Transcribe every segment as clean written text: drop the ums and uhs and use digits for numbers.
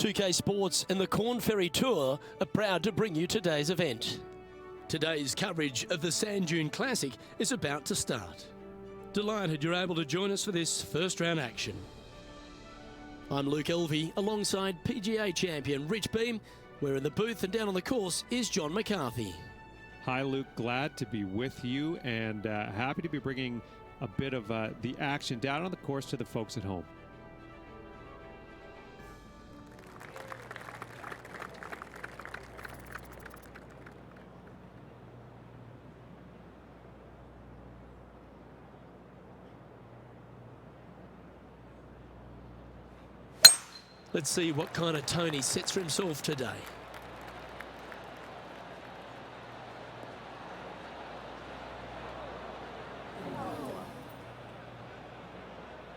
2K Sports and the Korn Ferry Tour are proud to bring you today's event. Today's coverage of the Sand Dune Classic is about to start. Delighted you're able to join us for this first round action. I'm Luke Elvey alongside PGA champion Rich Beam. We're in the booth and down on the course is John McCarthy. Hi Luke, glad to be with you and happy to be bringing a bit of the action down on the course to the folks at home. Let's see what kind of tone he sets for himself today.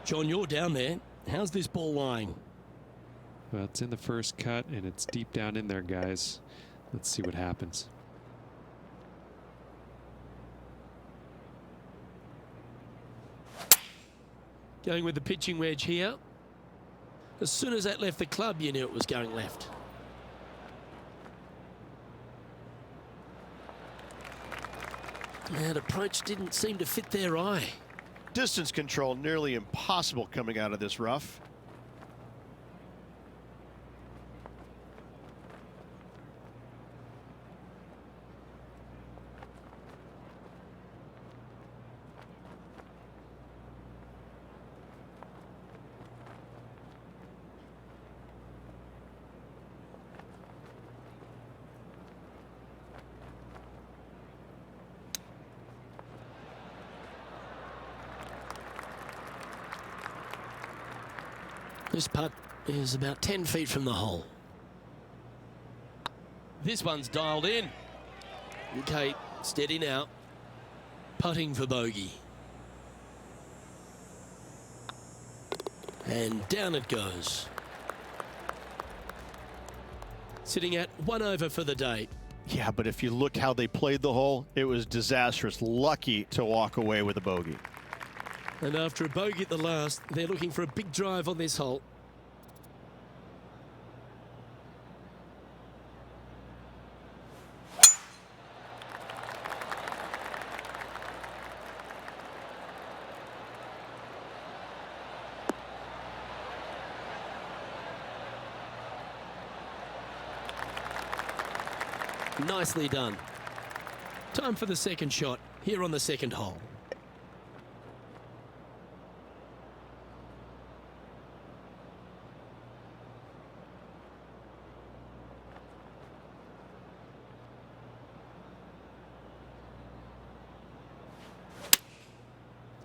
John, you're down there. How's this ball lying? Well, it's in the first cut and it's deep down in there, guys. Let's see what happens. Going with the pitching wedge here. As soon as that left the club, you knew it was going left. That approach didn't seem to fit their eye. Distance control nearly impossible coming out of this rough. This putt is about 10 feet from the hole. This one's dialed in. Okay, steady now. Putting for bogey. And down it goes. Sitting at 1 over for the day. Yeah, but if you look how they played the hole, it was disastrous. Lucky to walk away with a bogey. And after a bogey at the last, they're looking for a big drive on this hole. Nicely done. Time for the second shot here on the second hole.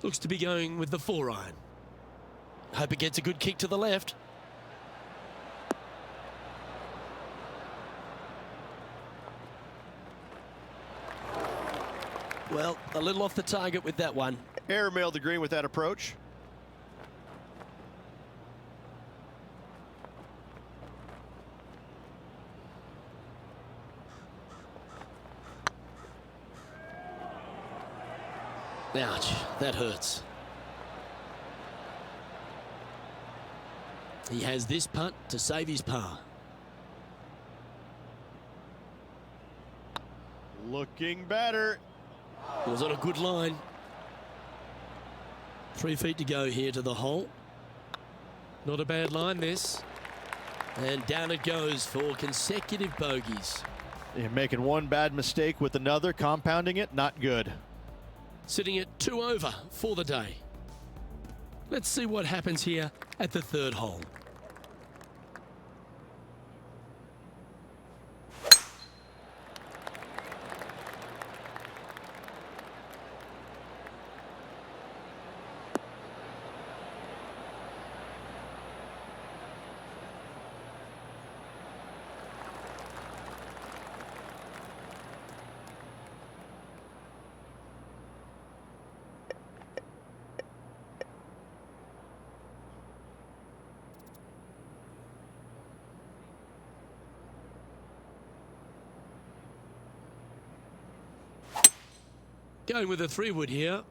Looks to be going with the 4-iron. Hope it gets a good kick to the left. Well, a little off the target with that one. Airmailed the green with that approach. Ouch, that hurts. He has this putt to save his par. Looking better. Was on a good line. 3 feet to go here to the hole. Not a bad line, this. And down it goes for consecutive bogeys. You're making one bad mistake with another, compounding it, not good. Sitting at 2 over for the day. Let's see what happens here at the third hole. Going with a 3-wood here.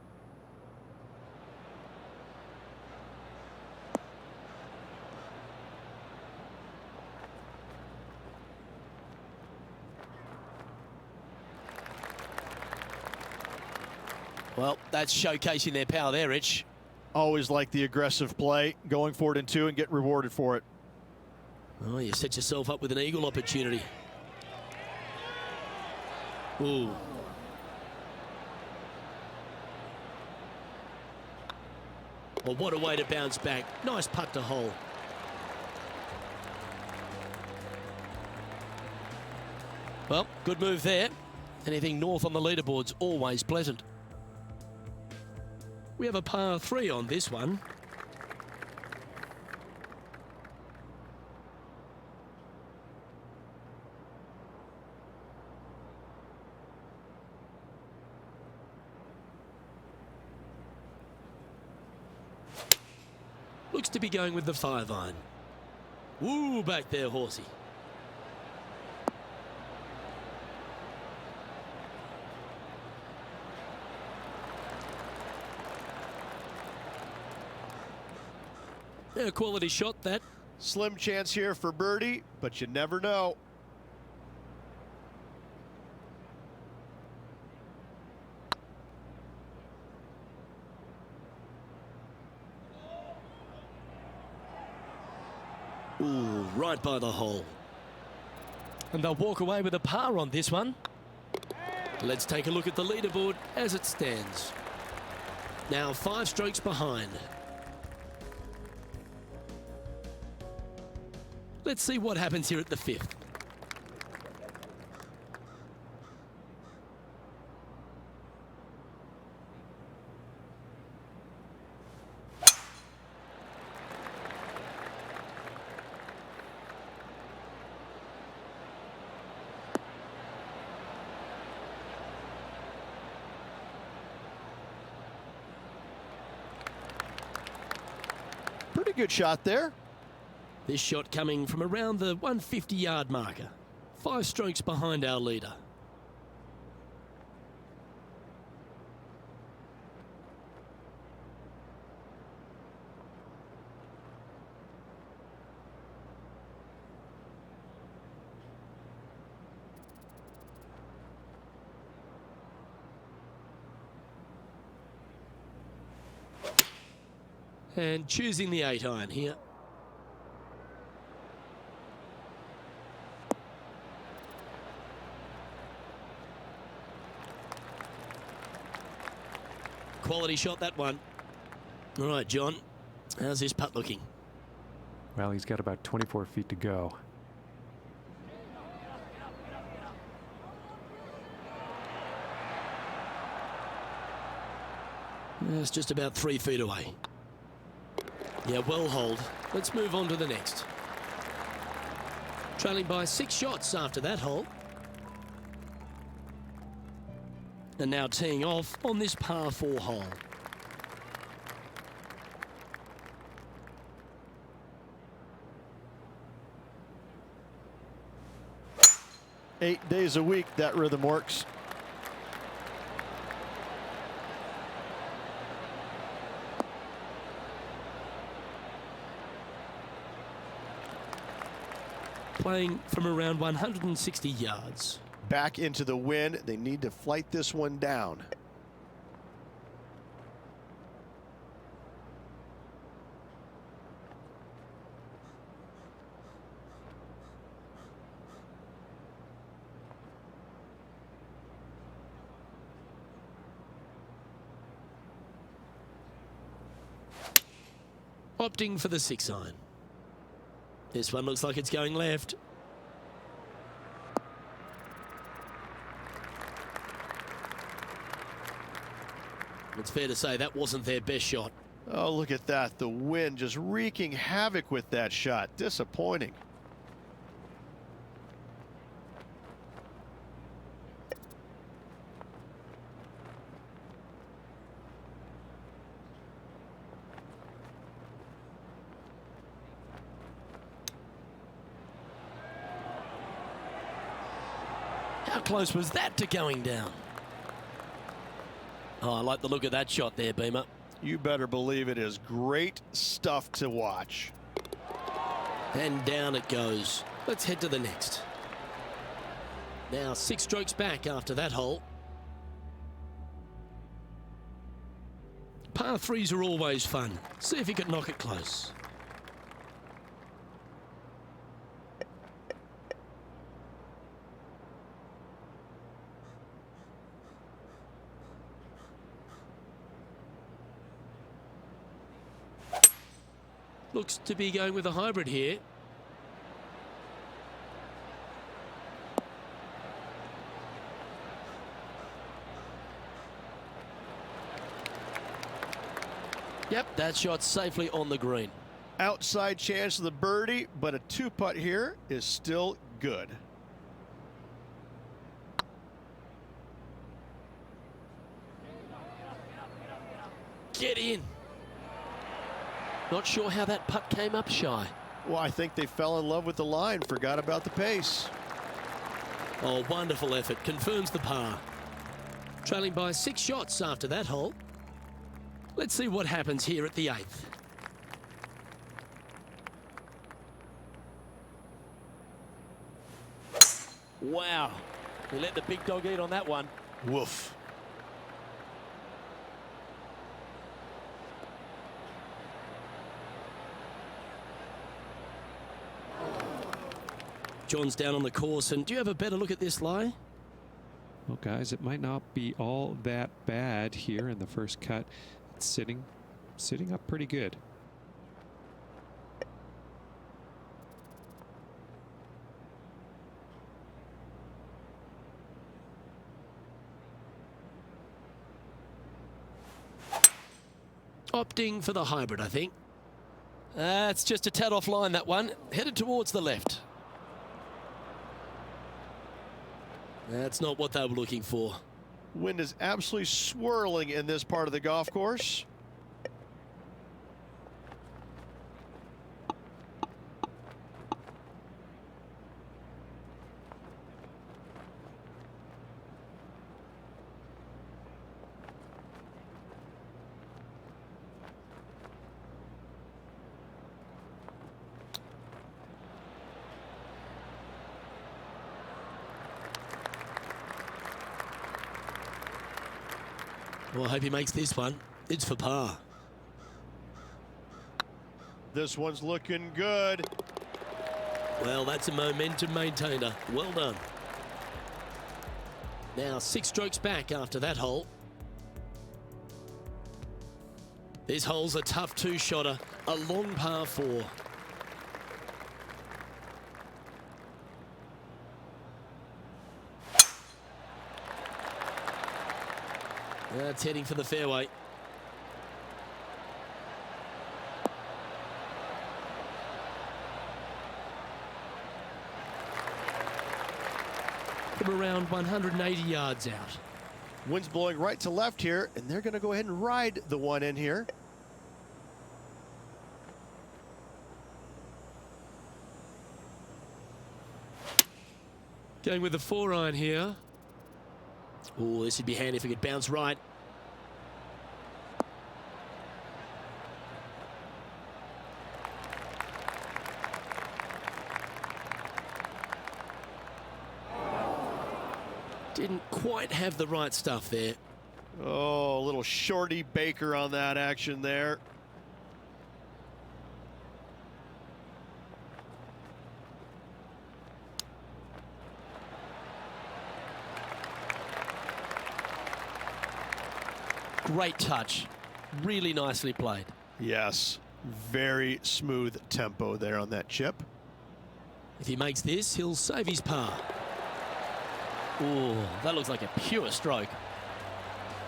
Well, that's showcasing their power there, Rich. Always like the aggressive play, going for it in 2 and get rewarded for it. Oh, you set yourself up with an eagle opportunity. Ooh. Well, what a way to bounce back. Nice putt to hole. Well, good move there. Anything north on the leaderboard's always pleasant. We have a par 3 on this one. Looks to be going with the 5-iron. Woo, back there, horsey. Yeah, quality shot, that. Slim chance here for birdie, but you never know. Ooh, right by the hole. And they'll walk away with a par on this one. Let's take a look at the leaderboard as it stands. Now 5 strokes behind. Let's see what happens here at the 5th. Pretty good shot there. This shot coming from around the 150-yard marker. 5 strokes behind our leader. And choosing the 8-iron here. Quality shot, that one. All right, John, how's this putt looking? Well, he's got about 24 feet to go. It's just about 3 feet away. Yeah, well hold. Let's move on to the next. Trailing by 6 shots after that hole. And now teeing off on this par 4 hole. Eight days a week, that rhythm works. Playing from around 160 yards. Back into the wind. They need to flight this one down. Opting for the 6-iron. This one looks like it's going left. It's fair to say that wasn't their best shot. Oh, look at that. The wind just wreaking havoc with that shot. Disappointing. How close was that to going down? Oh, I like the look of that shot there, Beamer. You better believe it is great stuff to watch. And down it goes. Let's head to the next. Now 6 strokes back after that hole. Par threes are always fun. See if you can knock it close. Looks to be going with a hybrid here. Yep, that shot safely on the green. Outside chance of the birdie, but a two-putt here is still good. Get in. Not sure how that putt came up shy. Well, I think they fell in love with the line, forgot about the pace. Oh, wonderful effort. Confirms the par. Trailing by 6 shots after that hole. Let's see what happens here at the 8th. Wow. He let the big dog eat on that one. Woof. John's down on the course, and do you have a better look at this lie? Well, guys, it might not be all that bad here in the first cut. It's sitting up pretty good. Opting for the hybrid, I think. It's just a tad offline, that one. Headed towards the left. That's not what they were looking for. Wind is absolutely swirling in this part of the golf course. Well, I hope he makes this one. It's for par. This one's looking good. Well, that's a momentum maintainer. Well done. Now 6 strokes back after that hole. This hole's a tough 2-shotter, a long par 4. That's heading for the fairway. From around 180 yards out. Wind's blowing right to left here, and they're going to go ahead and ride the one in here. Going with the 4-iron here. Oh, this would be handy if it could bounce right. Didn't quite have the right stuff there. Oh, a little shorty Baker on that action there. Great touch. Really nicely played. Yes, very smooth tempo there on that chip. If he makes this, he'll save his par. Oh, that looks like a pure stroke.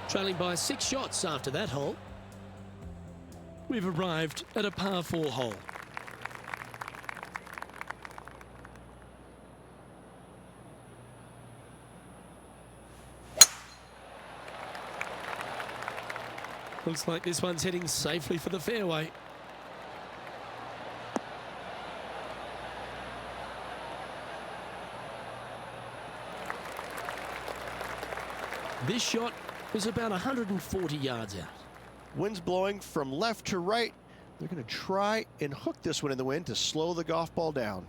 Trailing by 6 shots after that hole. We've arrived at a par 4 hole. Looks like this one's heading safely for the fairway. This shot was about 140 yards out. Wind's blowing from left to right. They're going to try and hook this one in the wind to slow the golf ball down.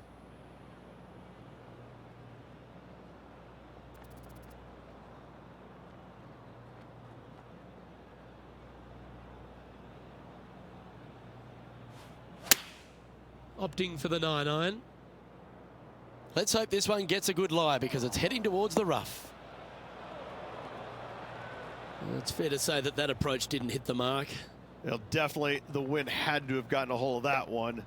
Opting for the 9-iron. Let's hope this one gets a good lie because it's heading towards the rough. It's fair to say that that approach didn't hit the mark. Well, definitely the wind had to have gotten a hold of that one.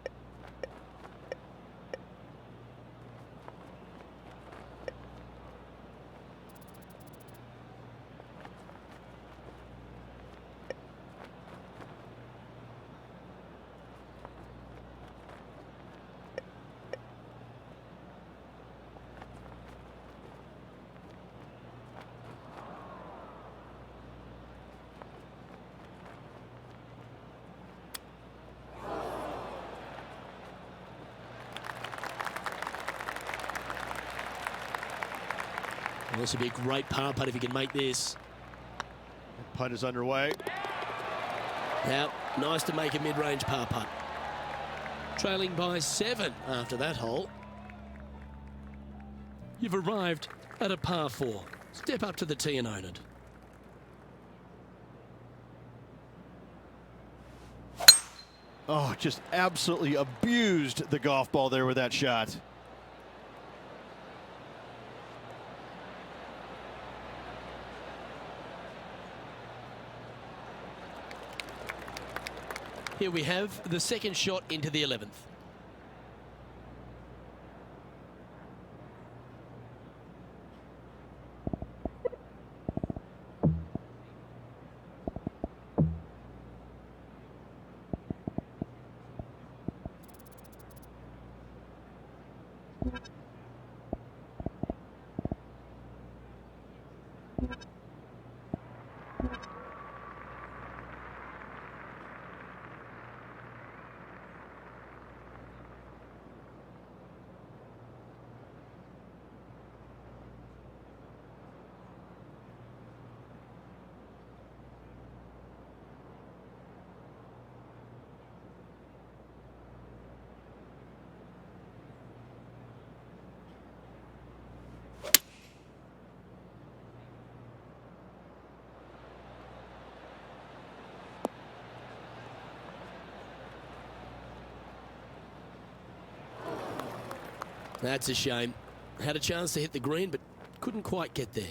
Well, this would be a great par putt if he can make this. Putt is underway. Now, nice to make a mid-range par putt. Trailing by 7 after that hole. You've arrived at a par 4. Step up to the tee and own it. Oh, just absolutely abused the golf ball there with that shot. Here we have the second shot into the 11th. That's a shame. Had a chance to hit the green, but couldn't quite get there.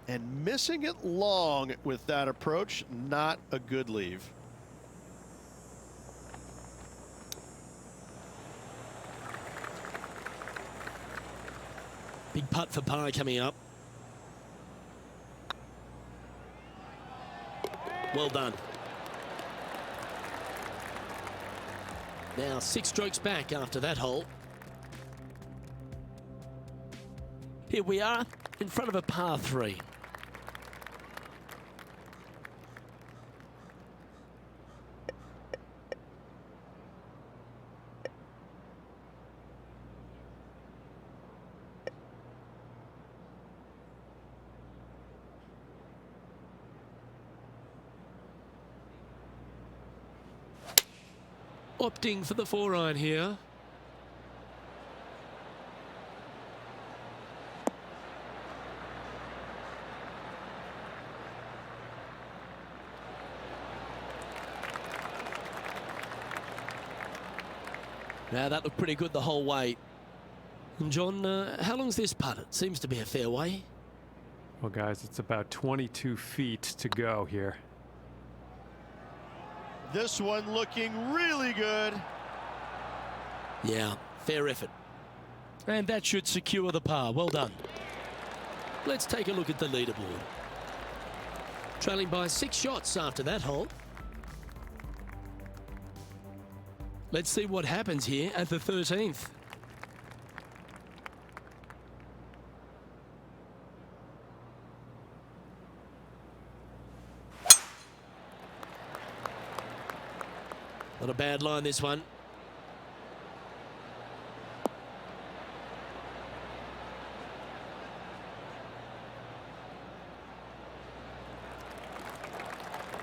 And missing it long with that approach, not a good leave. Big putt for par coming up. Well done. Now 6 strokes back after that hole. Here we are in front of a par 3. Opting for the 4-iron here. Now that looked pretty good the whole way. And John, how long's this putt? It seems to be a fair way. Well, guys, it's about 22 feet to go here. This one looking really good. Yeah, fair effort. And that should secure the par. Well done. Let's take a look at the leaderboard. Trailing by 6 shots after that hole. Let's see what happens here at the 13th. Not a bad line, this one.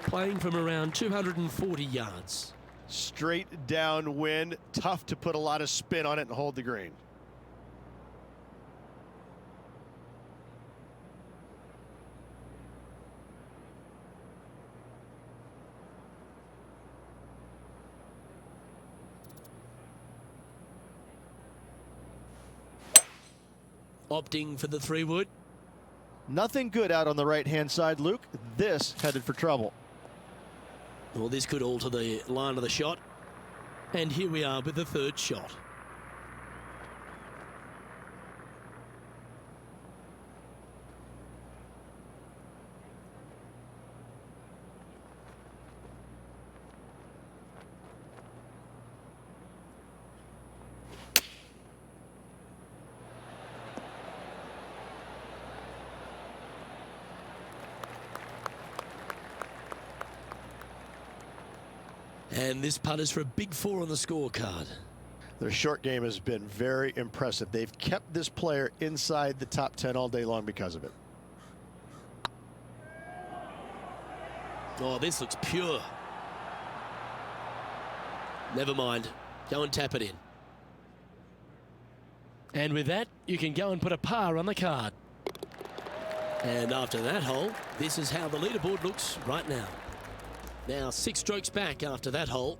Playing from around 240 yards. Straight downwind, tough to put a lot of spin on it and hold the green. Opting for the 3-wood. Nothing good out on the right-hand side, Luke. This headed for trouble. Well, this could alter the line of the shot. And here we are with the 3rd shot. And this putt is for a big 4 on the scorecard. Their short game has been very impressive. They've kept this player inside the top 10 all day long because of it. Oh, this looks pure. Never mind. Go and tap it in. And with that, you can go and put a par on the card. And after that hole, this is how the leaderboard looks right now. Now 6 strokes back after that hole.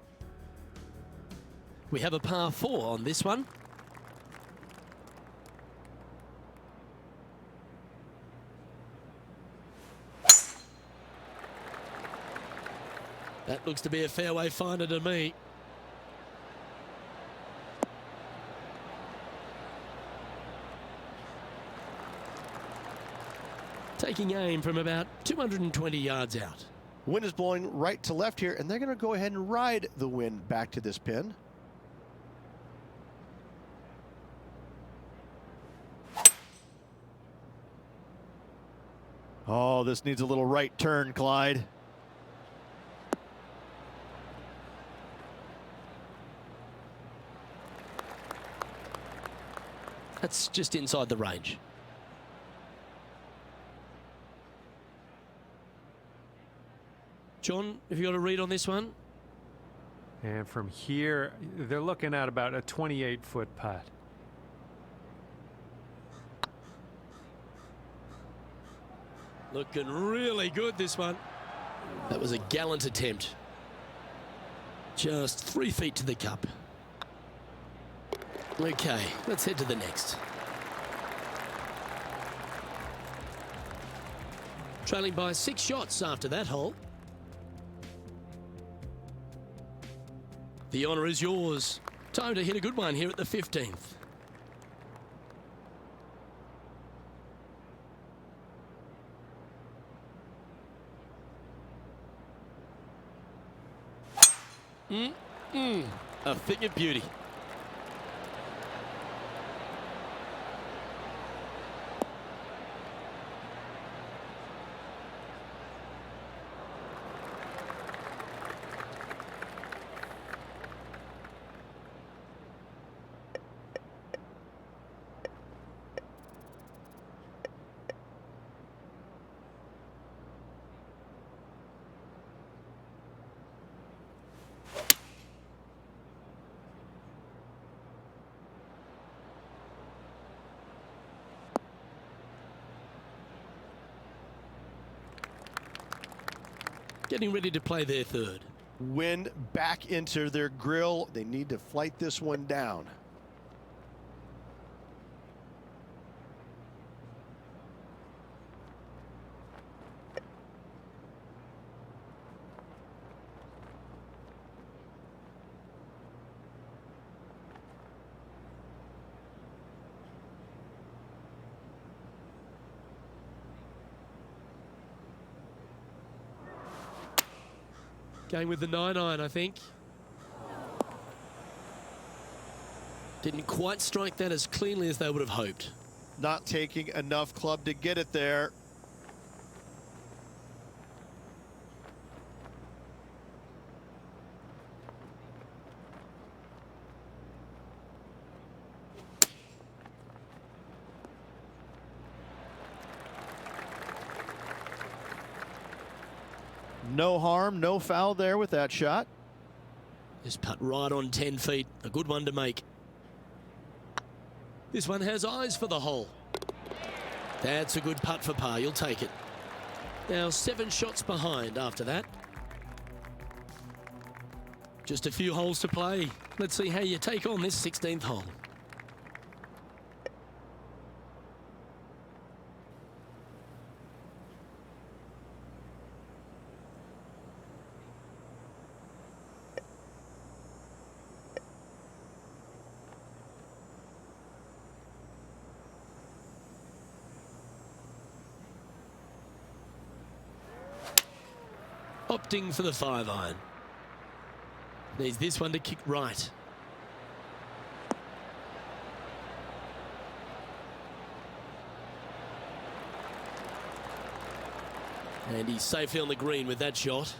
We have a par 4 on this one. That looks to be a fairway finder to me. Taking aim from about 220 yards out. Wind is blowing right to left here, and they're going to go ahead and ride the wind back to this pin. Oh, this needs a little right turn, Clyde. That's just inside the range. John, have you got a read on this one? And from here, they're looking at about a 28-foot putt. Looking really good, this one. That was a gallant attempt. Just 3 feet to the cup. Okay, let's head to the next. Trailing by 6 shots after that hole. The honour is yours. Time to hit a good one here at the 15th. A thing of beauty. Getting ready to play their 3rd. Wind back into their grill. They need to flight this one down. Going with the 9-iron, I think. Didn't quite strike that as cleanly as they would have hoped. Not taking enough club to get it there. No harm, no foul there with that shot. This putt right on 10 feet. A good one to make. This one has eyes for the hole. That's a good putt for par. You'll take it. Now 7 shots behind after that. Just a few holes to play. Let's see how you take on this 16th hole. opting for the 5-iron. Needs this one to kick right. And he's safely on the green with that shot.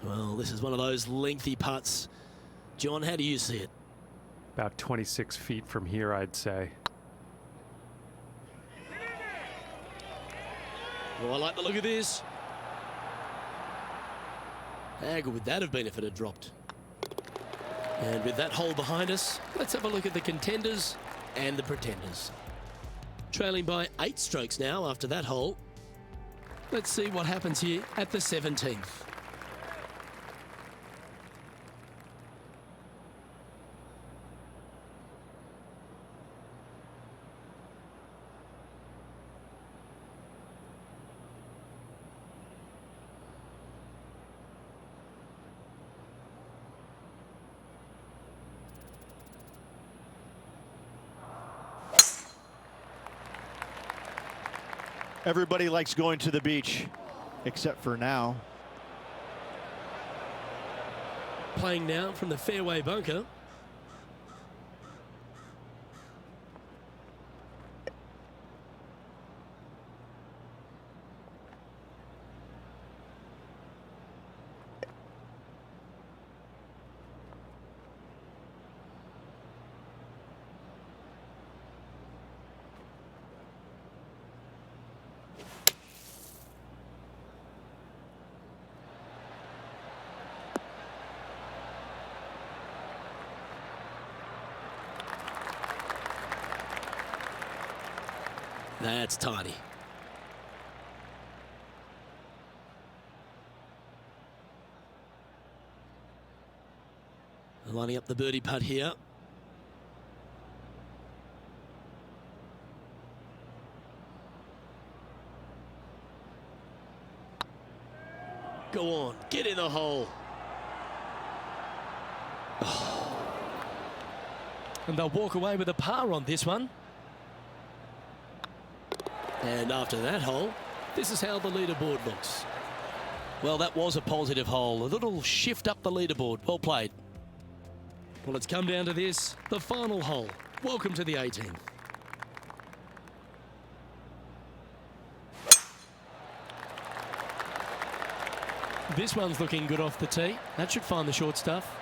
Well, this is one of those lengthy putts. John, how do you see it? About 26 feet from here, I'd say. Well, I like the look of this. How good would that have been if it had dropped? And with that hole behind us, let's have a look at the contenders and the pretenders. Trailing by 8 strokes now after that hole. Let's see what happens here at the 17th. Everybody likes going to the beach, except for now. Playing now from the fairway bunker. That's tidy. Lining up the birdie putt here. Go on, get in the hole. Oh. And they'll walk away with a par on this one. And after that hole, this is how the leaderboard looks. Well, that was a positive hole. A little shift up the leaderboard. Well played. Well, it's come down to this, the final hole. Welcome to the 18th. This one's looking good off the tee. That should find the short stuff.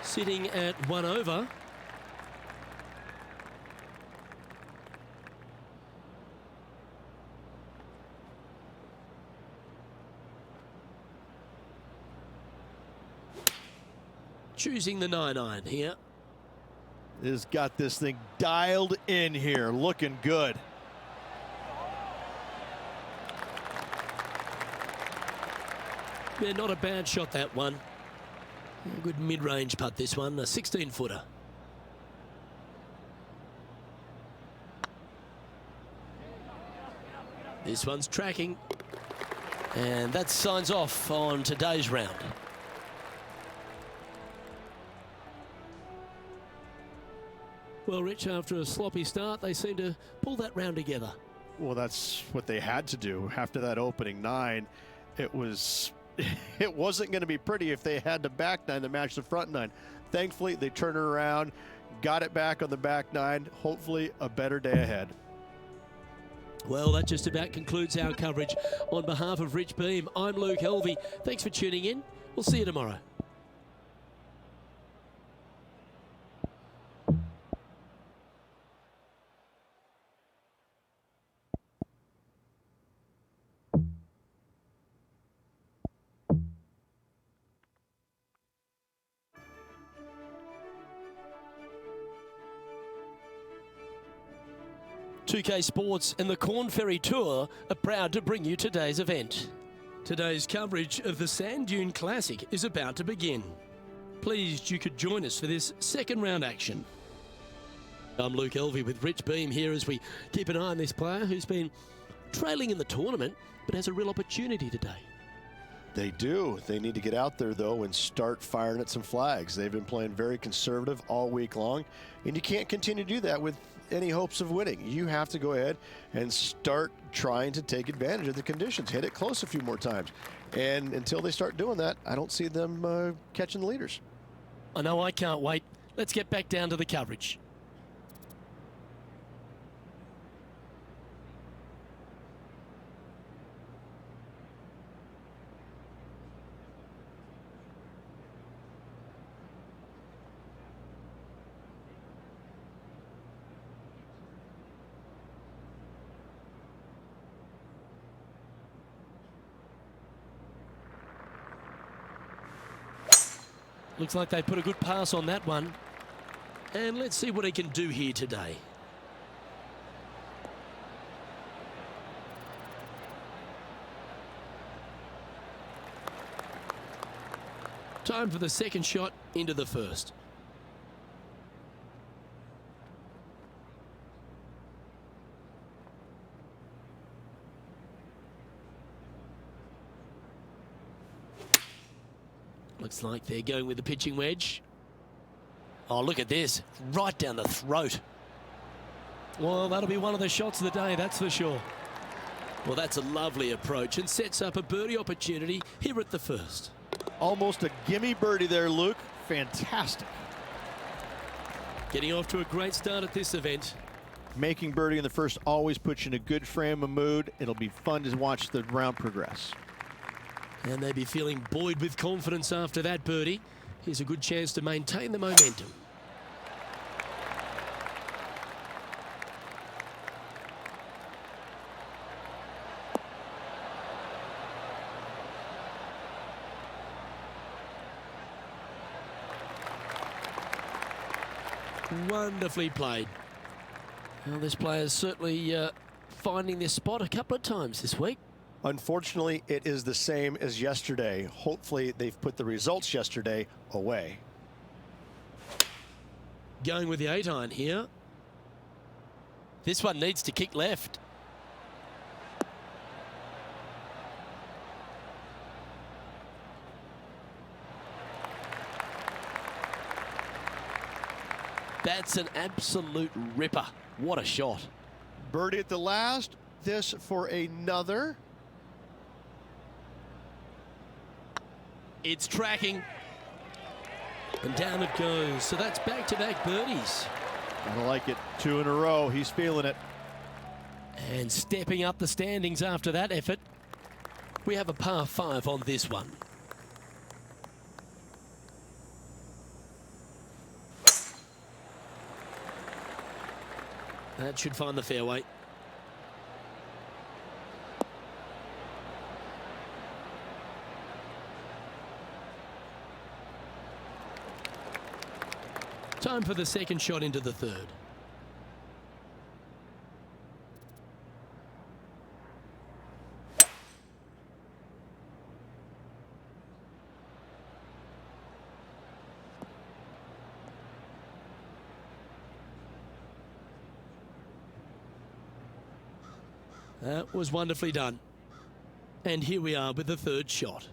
Sitting at 1 over. Choosing the 9-iron here. Has got this thing dialed in here, looking good. Yeah, not a bad shot, that one. A good mid-range putt, this one, a 16-footer. This one's tracking. And that signs off on today's round. Well, Rich, after a sloppy start, they seem to pull that round together. Well, that's what they had to do after that opening 9. It wasn't going to be pretty if they had the back 9 to match the front 9. Thankfully, they turned it around, got it back on the back 9. Hopefully, a better day ahead. Well, that just about concludes our coverage. On behalf of Rich Beam, I'm Luke Helvey. Thanks for tuning in. We'll see you tomorrow. TPC Sports and the Korn Ferry Tour are proud to bring you today's event. Today's coverage of the Sand Dune Classic is about to begin. Pleased you could join us for this second round action. I'm Luke Helvey with Rich Beam here as we keep an eye on this player who's been trailing in the tournament but has a real opportunity today. They do. They need to get out there, though, and start firing at some flags. They've been playing very conservative all week long, and you can't continue to do that with any hopes of winning. You have to go ahead and start trying to take advantage of the conditions. Hit it close a few more times. And until they start doing that, I don't see them catching the leaders. I know I can't wait. Let's get back down to the coverage. Looks like they put a good pass on that one. And let's see what he can do here today. Time for the second shot into the first. Looks like they're going with the pitching wedge. Oh, look at this. Right down the throat. Well, that'll be one of the shots of the day, that's for sure. Well, that's a lovely approach and sets up a birdie opportunity here at the first. Almost a gimme birdie there, Luke. Fantastic. Getting off to a great start at this event. Making birdie in the first always puts you in a good frame of mood. It'll be fun to watch the round progress. And they'd be feeling buoyed with confidence after that birdie. Here's a good chance to maintain the momentum. Wonderfully played. Well, this player's certainly finding their spot a couple of times this week. Unfortunately, it is the same as yesterday. Hopefully, they've put the results yesterday away. Going with the 8-iron here. This one needs to kick left. That's an absolute ripper. What a shot. Birdie at the last. This for another. It's tracking. And down it goes. So that's back-to-back birdies. I like it. 2 in a row. He's feeling it. And stepping up the standings after that effort. We have a par 5 on this one. That should find the fairway. Time for the second shot into the third. That was wonderfully done. And here we are with the third shot.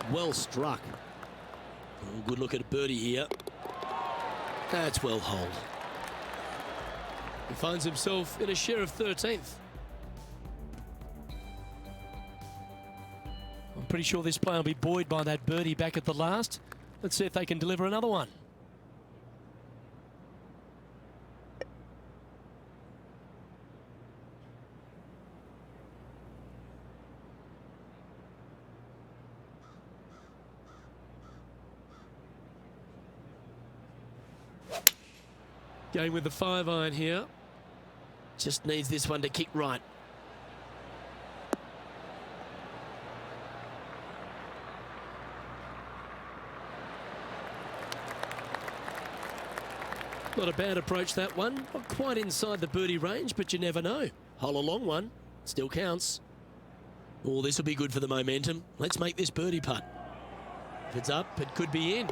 Well struck. Oh, good look at a birdie here. That's well holed. He finds himself in a share of 13th. I'm pretty sure this player will be buoyed by that birdie back at the last. Let's see if they can deliver another one. Going with the 5-iron here. Just needs this one to kick right. Not a bad approach, that one. Not quite inside the birdie range, but you never know. Hole a long one. Still counts. Oh, this will be good for the momentum. Let's make this birdie putt. If it's up, it could be in.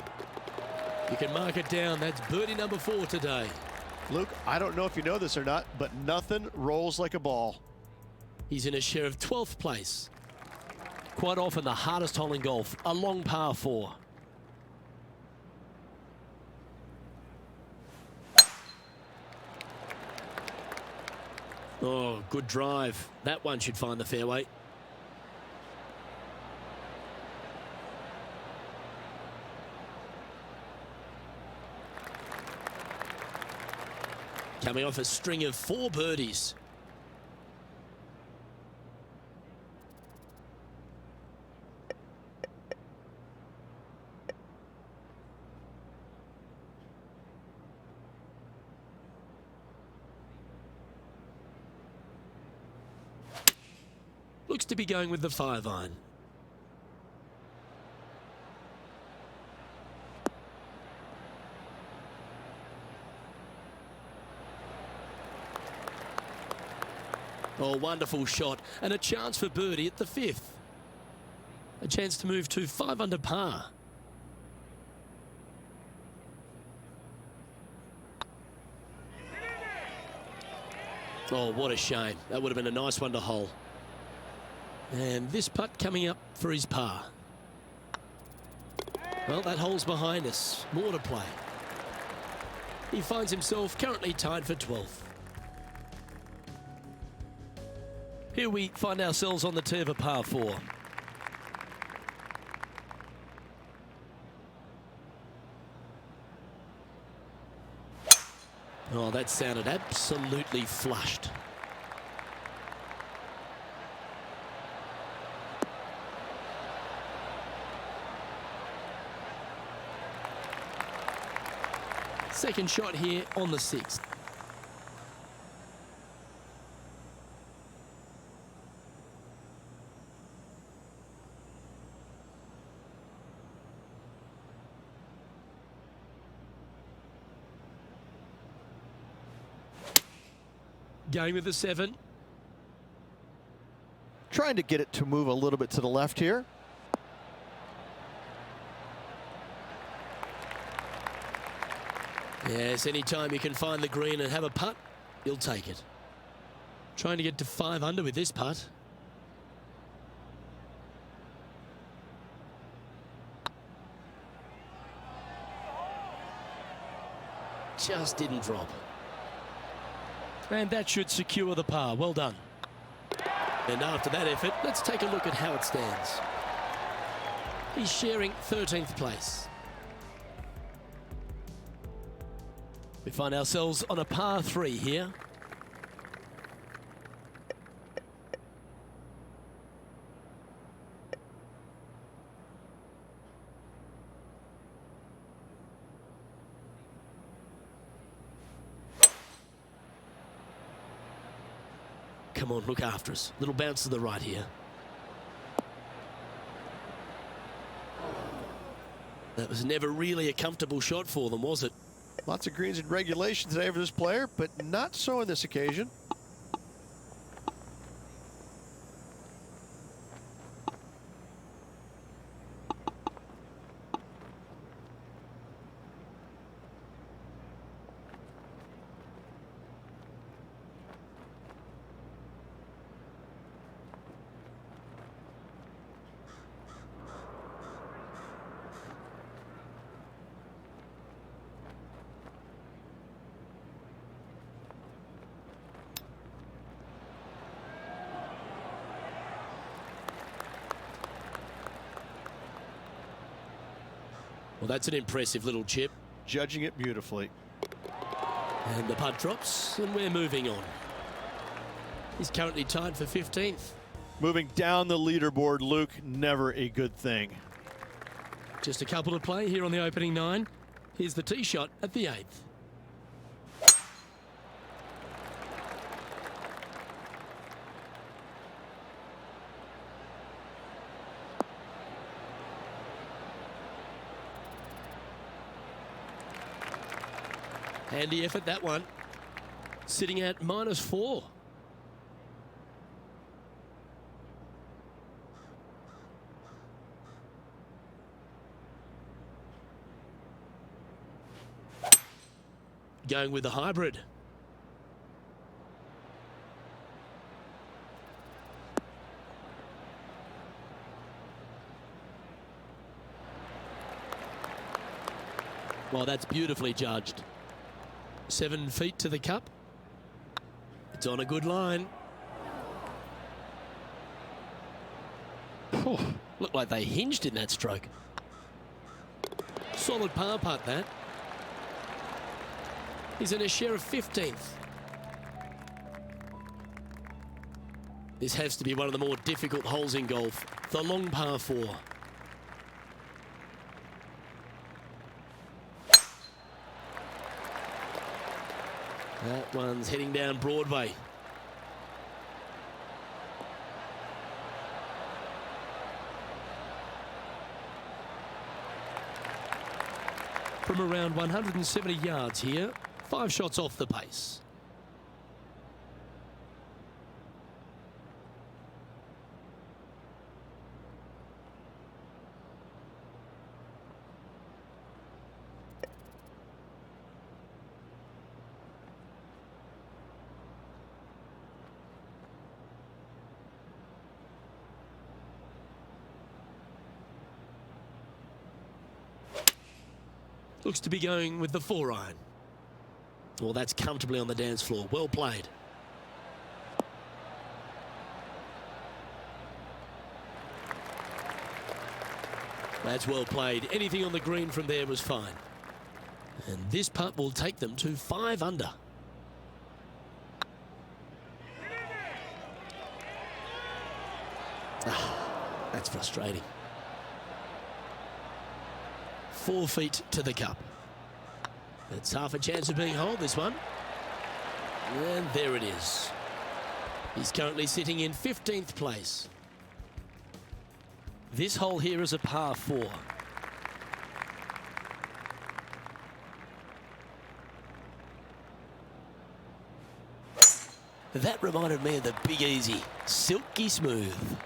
You can mark it down. That's birdie number 4 today. Luke, I don't know if you know this or not, but nothing rolls like a ball. He's in a share of 12th place. Quite often the hardest hole in golf, a long par 4. Oh, good drive. That one should find the fairway. Coming off a string of 4 birdies. Looks to be going with the 5-iron. Oh, wonderful shot, and a chance for birdie at the 5th. A chance to move to 5 under par. Oh, what a shame. That would have been a nice one to hole. And this putt coming up for his par. Well, that hole's behind us. More to play. He finds himself currently tied for 12th. Here we find ourselves on the tee of a par 4. Oh, that sounded absolutely flushed. Second shot here on the 6th. Going with the 7. Trying to get it to move a little bit to the left here. Yes, anytime you can find the green and have a putt, you'll take it. Trying to get to 5 under with this putt. Just didn't drop. And that should secure the par. Well done. And after that effort, let's take a look at how it stands. He's sharing 13th place. We find ourselves on a par 3 here. Come on, look after us. Little bounce to the right here. That was never really a comfortable shot for them, was it? Lots of greens in regulation today for this player, but not so on this occasion. Well, that's an impressive little chip. Judging it beautifully. And the putt drops, and we're moving on. He's currently tied for 15th. Moving down the leaderboard, Luke, never a good thing. Just a couple to play here on the opening 9. Here's the tee shot at the 8th. Handy effort, that one. Sitting at -4. Going with the hybrid. Well, that's beautifully judged. 7 feet to the cup. It's on a good line. Oh, looked like they hinged in that stroke. Solid par putt, that. He's in a share of 15th. This has to be one of the more difficult holes in golf. The long par 4. That one's heading down Broadway. From around 170 yards here, 5 shots off the pace. Looks to be going with the 4-iron. Well, that's comfortably on the dance floor. Well played. That's well played. Anything on the green from there was fine. And this putt will take them to 5 under. That's frustrating. 4 feet to the cup. It's half a chance of being holed, this one. And there it is. He's currently sitting in 15th place. This hole here is a par 4. That reminded me of the Big Easy. Silky smooth.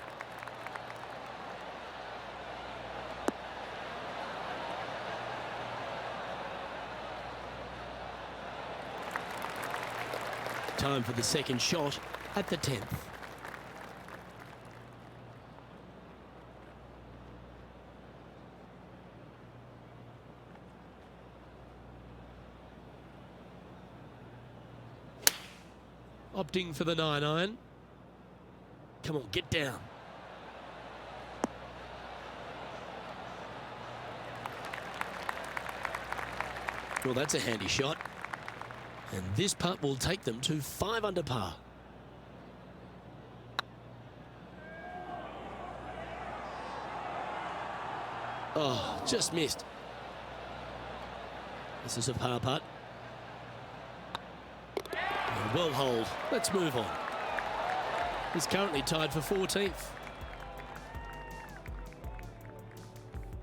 Time for the second shot at the 10th. Opting for the 9-iron. Come on, get down. Well, that's a handy shot. And this putt will take them to 5 under par. Oh, just missed. This is a par putt. Well holed. Let's move on. He's currently tied for 14th.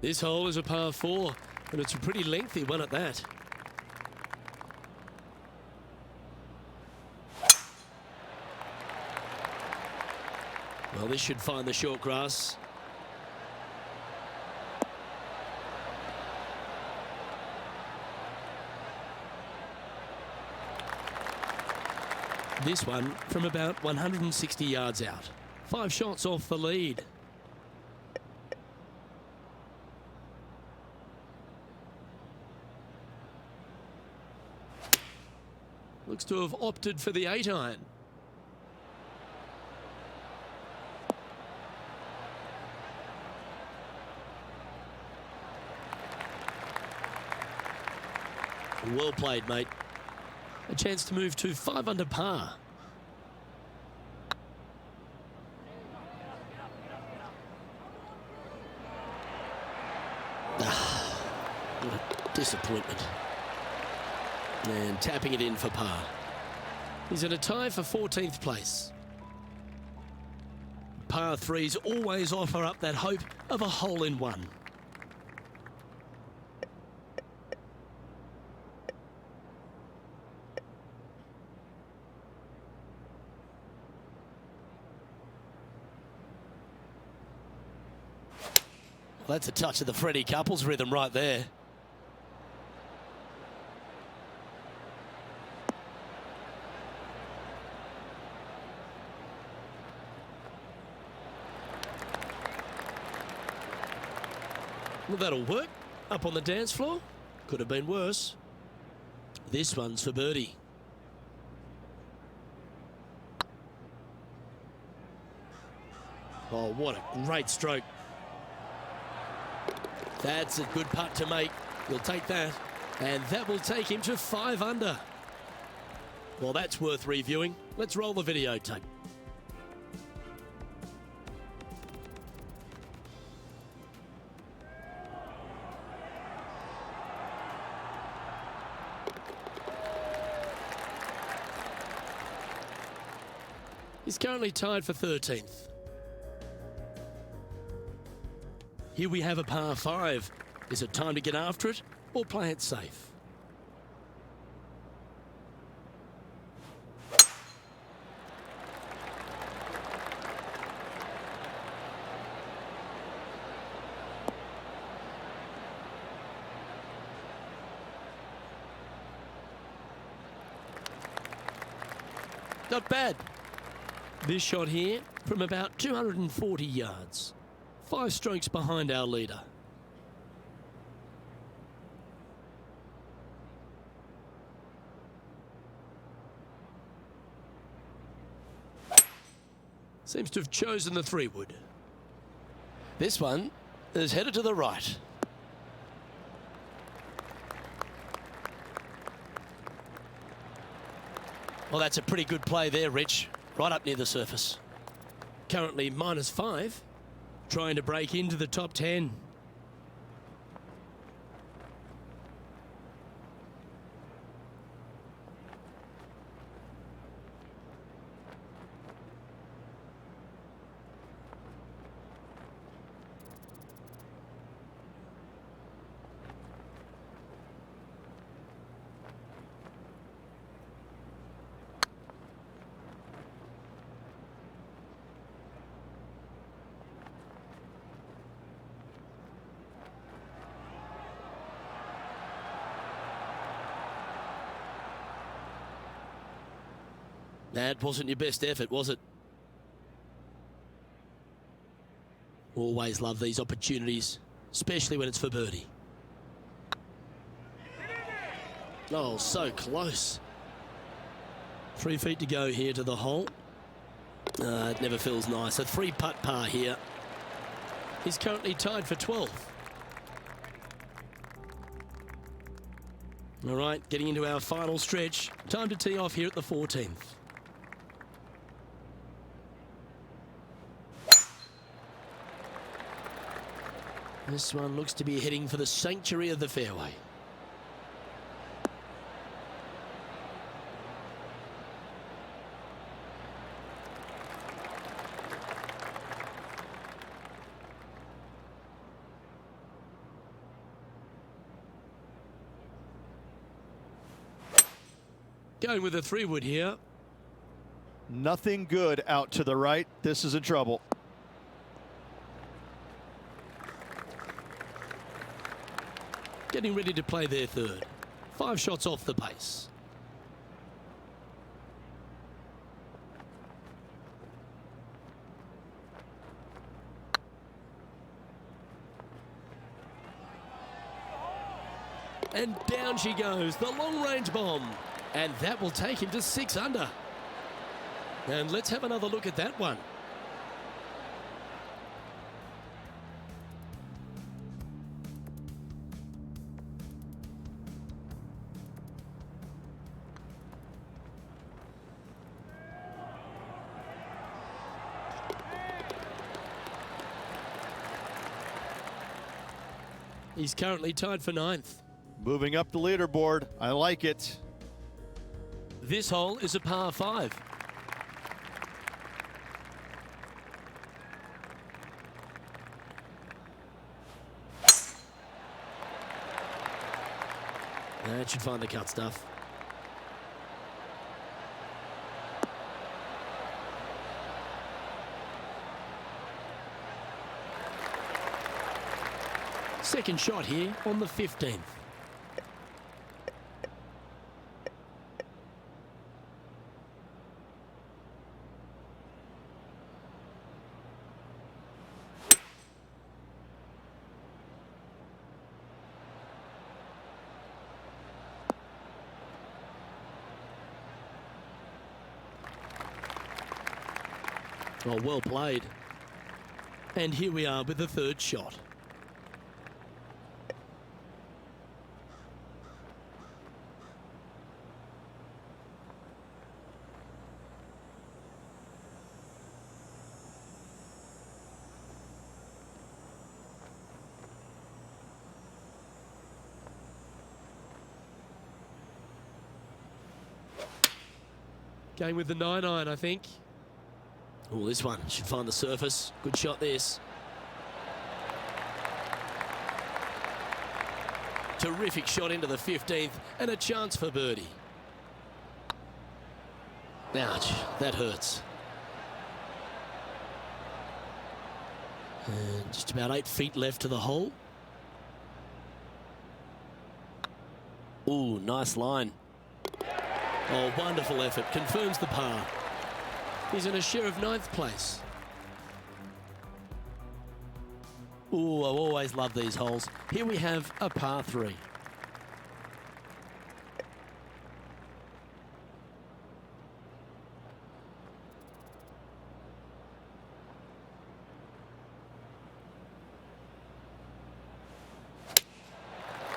This hole is a par 4, and it's a pretty lengthy one at that. Well, this should find the short grass. This one from about 160 yards out. 5 shots off the lead. Looks to have opted for the 8-iron. Well played, mate. A chance to move to 5 under par. What a disappointment. And tapping it in for par. He's in a tie for 14th place. Par 3s always offer up that hope of a hole-in-one. Well, that's a touch of the Freddie Couples rhythm right there. Well, that'll work. Up on the dance floor. Could have been worse. This one's for birdie. Oh, what a great stroke. That's a good putt to make. He'll take that. And that will take him to 5 under. Well, that's worth reviewing. Let's roll the videotape. He's currently tied for 13th. Here we have a par 5. Is it time to get after it or play it safe? Not bad. This shot here from about 240 yards. 5 strokes behind our leader. Seems to have chosen the 3-wood. This one is headed to the right. Well, that's a pretty good play there, Rich. Right up near the surface. Currently -5. Trying to break into the top 10. That wasn't your best effort, was it? Always love these opportunities, especially when it's for birdie. Oh, so close. 3 feet to go here to the hole. It never feels nice. A 3-putt par here. He's currently tied for 12th. All right, getting into our final stretch. Time to tee off here at the 14th. This one looks to be heading for the sanctuary of the fairway. Going with a 3-wood here. Nothing good out to the right. This is in trouble. Getting ready to play their 3rd. 5 shots off the pace. And down she goes, the long-range bomb. And that will take him to 6 under. And let's have another look at that one. He's currently tied for 9th. Moving up the leaderboard. I like it. This hole is a par 5. That should find the cut stuff. Second shot here on the 15th. Oh, well played. And here we are with the third shot. Going with the 9-iron, I think. Oh, this one should find the surface. Good shot, this. Terrific shot into the 15th and a chance for birdie. Ouch, that hurts. And just about 8 feet left to the hole. Ooh, nice line. Oh, wonderful effort. Confirms the par. He's in a share of 9th place. Ooh, I always love these holes. Here we have a par 3.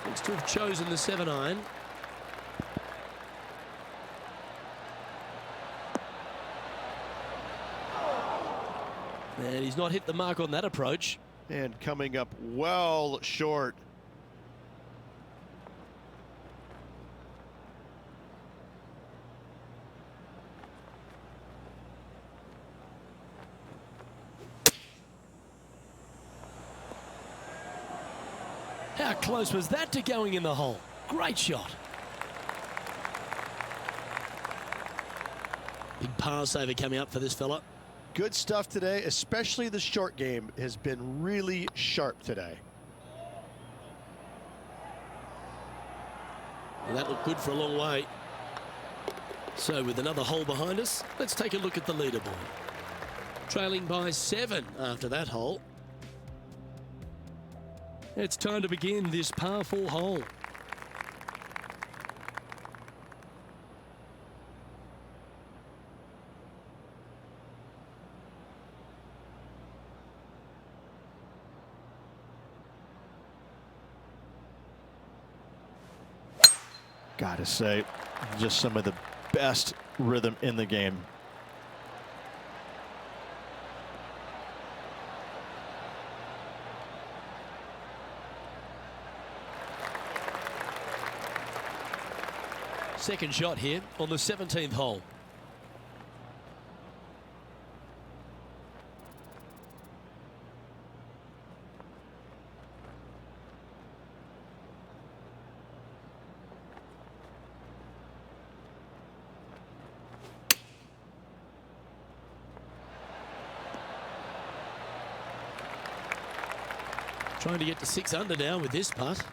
Looks to have chosen the 7-iron. And he's not hit the mark on that approach. And coming up well short. How close was that to going in the hole? Great shot. Big par saver coming up for this fella. Good stuff today, especially the short game has been really sharp today. Well, that looked good for a long way. So with another hole behind us, let's take a look at the leaderboard. Trailing by 7 after that hole. It's time to begin this par 4 hole. Gotta say, just some of the best rhythm in the game. Second shot here on the 17th hole. Trying to get to 6 under now with this putt.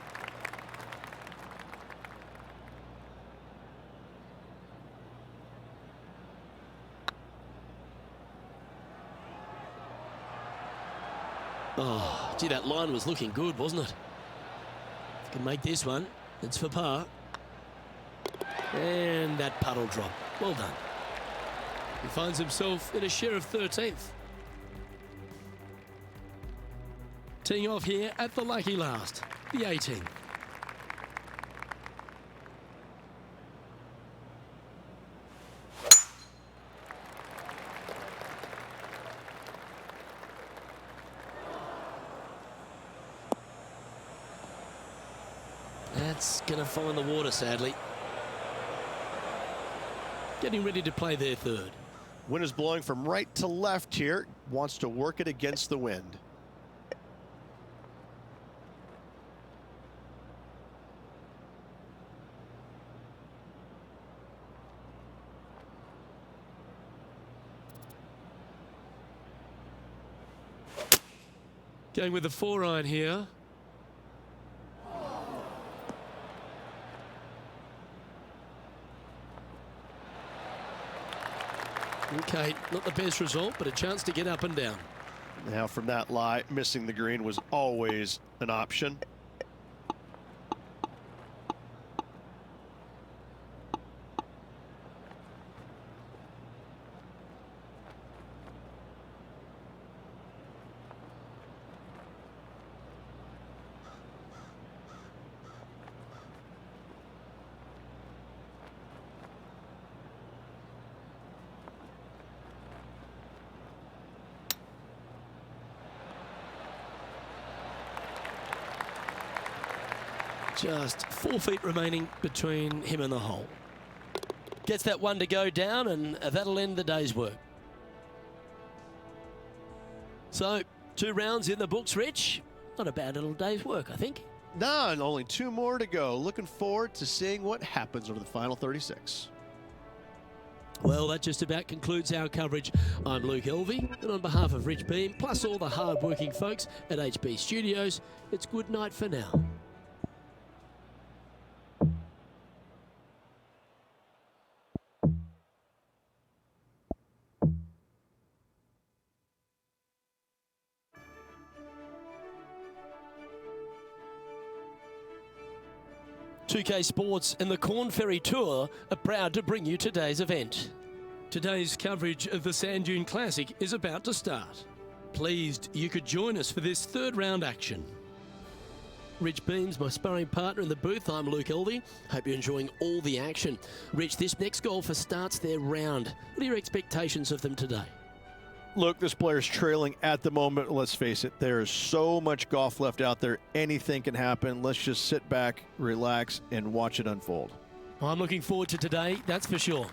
Oh, gee, that line was looking good, wasn't it? If you can make this one, it's for par. And that putt will drop. Well done. He finds himself in a share of 13th. Teeing off here at the lucky last, the 18th. That's going to find the water, sadly. Getting ready to play their third. Wind is blowing from right to left here. Wants to work it against the wind. Going with the 4-iron here. Okay, not the best result, but a chance to get up and down. Now from that lie, missing the green was always an option. Just 4 feet remaining between him and the hole. Gets that one to go down, and that'll end the day's work. So, 2 rounds in the books, Rich. Not a bad little day's work, I think. No, and only 2 more to go. Looking forward to seeing what happens over the final 36. Well, that just about concludes our coverage. I'm Luke Elvey, and on behalf of Rich Beam, plus all the hard-working folks at HB Studios, it's good night for now. TPC Sports and the Korn Ferry Tour are proud to bring you today's event. Today's coverage of the Sand Dune Classic is about to start. Pleased you could join us for this 3rd round action. Rich Beam's my sparring partner in the booth. I'm Luke Elvey. Hope you're enjoying all the action. Rich, this next golfer starts their round. What are your expectations of them today? Look, this player's trailing at the moment. Let's face it, there is so much golf left out there. Anything can happen. Let's just sit back, relax, and watch it unfold. I'm looking forward to today, that's for sure.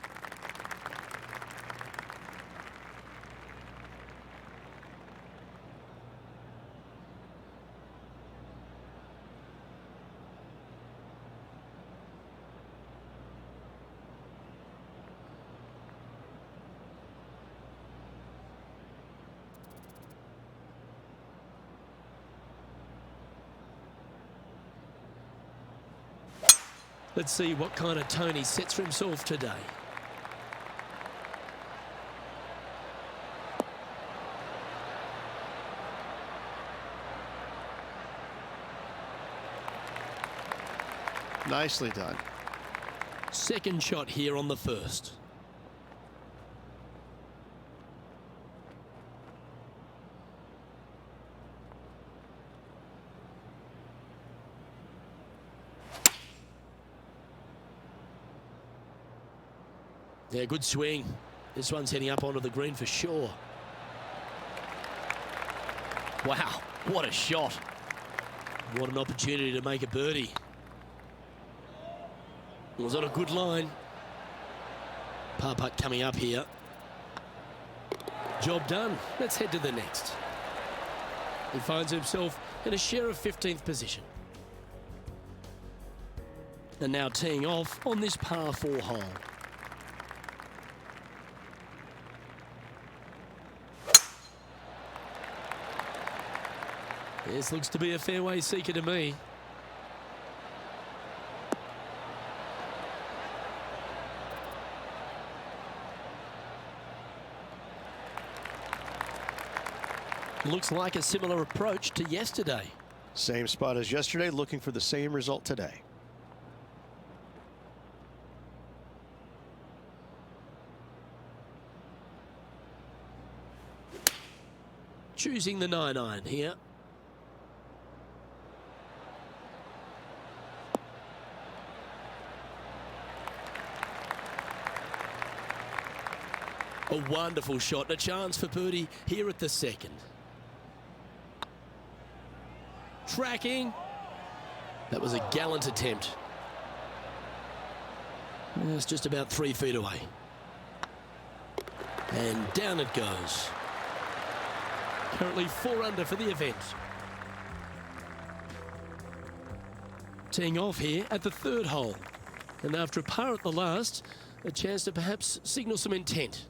Let's see what kind of tone he sets for himself today. Nicely done. Second shot here on the first. Yeah, good swing. This one's heading up onto the green for sure. Wow, what a shot. What an opportunity to make a birdie. It was on a good line. Par putt coming up here. Job done. Let's head to the next. He finds himself in a share of 15th position. And now teeing off on this par 4 hole. This looks to be a fairway seeker to me. Looks like a similar approach to yesterday. Same spot as yesterday, looking for the same result today. Choosing the 9-iron here. A wonderful shot and a chance for birdie here at the second. Tracking. That was a gallant attempt. It's just about 3 feet away. And down it goes. Currently 4 under for the event. Teeing off here at the 3rd hole. And after a par at the last, a chance to perhaps signal some intent.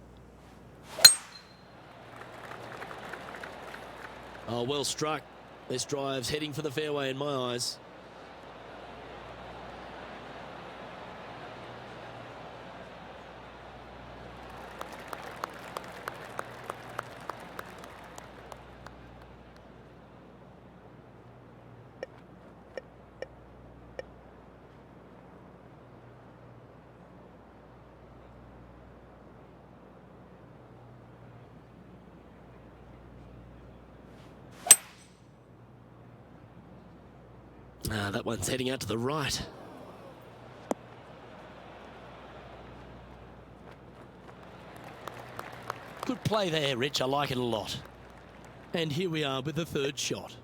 Oh, well struck. This drive's heading for the fairway in my eyes. That one's heading out to the right. Good play there, Rich. I like it a lot. And here we are with the third shot.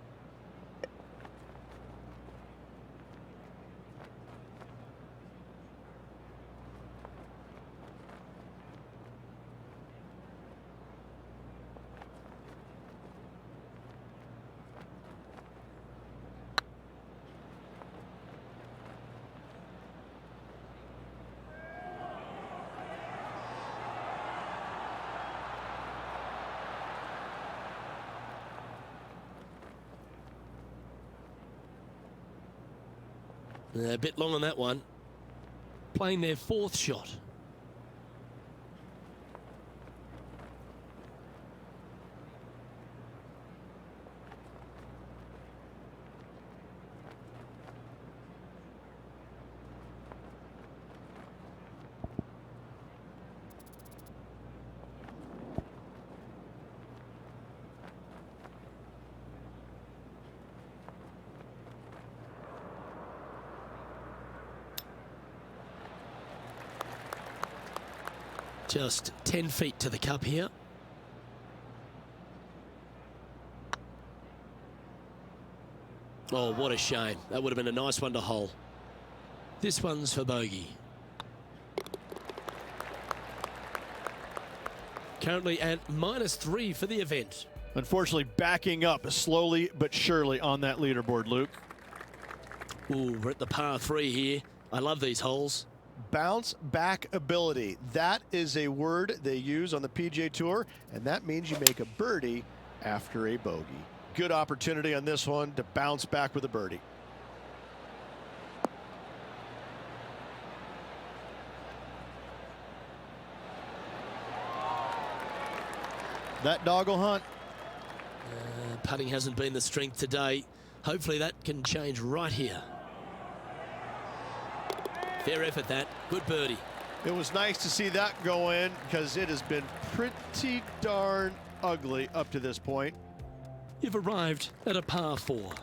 A bit long on that one. Playing their fourth shot. Just 10 feet to the cup here. Oh, what a shame. That would have been a nice one to hole. This one's for bogey. Currently at -3 for the event. Unfortunately, backing up slowly but surely on that leaderboard, Luke. Ooh, we're at the par 3 here. I love these holes. Bounce back ability. That is a word they use on the PGA Tour, and that means you make a birdie after a bogey. Good opportunity on this one to bounce back with a birdie. That dog will hunt. Putting hasn't been the strength today. Hopefully that can change right here. Fair effort that. Good birdie. It was nice to see that go in because it has been pretty darn ugly up to this point. You've arrived at a par 4.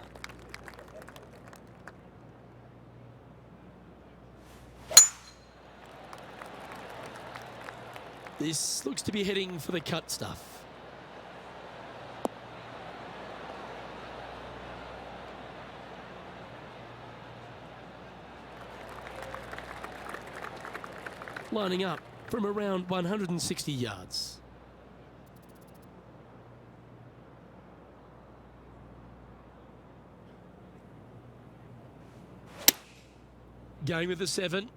This looks to be heading for the cut stuff. Lining up from around 160 yards. Going with the 7.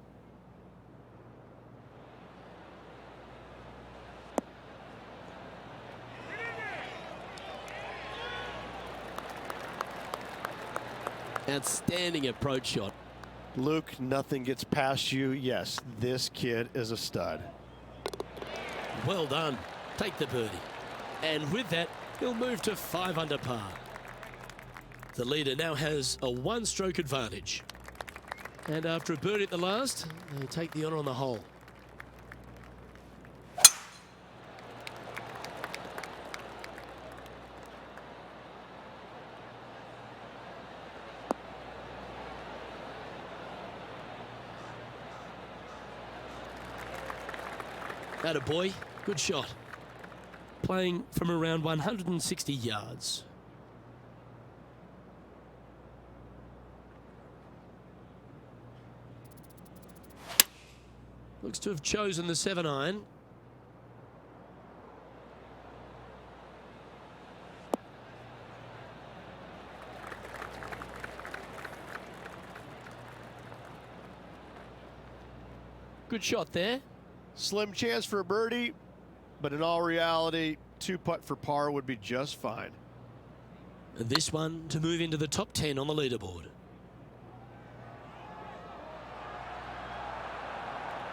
Outstanding approach shot. Luke, nothing gets past you. Yes, this kid is a stud. Well done. Take the birdie. And with that, he'll move to 5 under par. The leader now has a 1-stroke advantage. And after a birdie at the last, they'll take the honour on the hole. Atta boy, good shot. Playing from around 160 yards. Looks to have chosen the 7-iron. Good shot there. Slim chance for a birdie, but in all reality, 2-putt for par would be just fine. And this one to move into the top 10 on the leaderboard.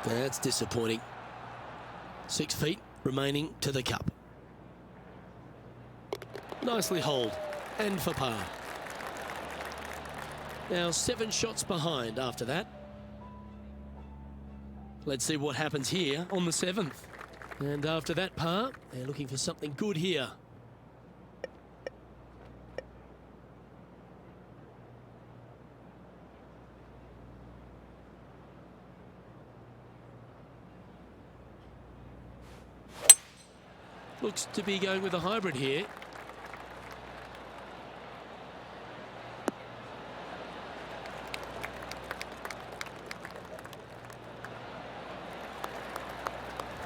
That's disappointing. 6 feet remaining to the cup. Nicely holed and for par. Now 7 shots behind after that. Let's see what happens here on the 7th. And after that par, they're looking for something good here. Looks to be going with a hybrid here.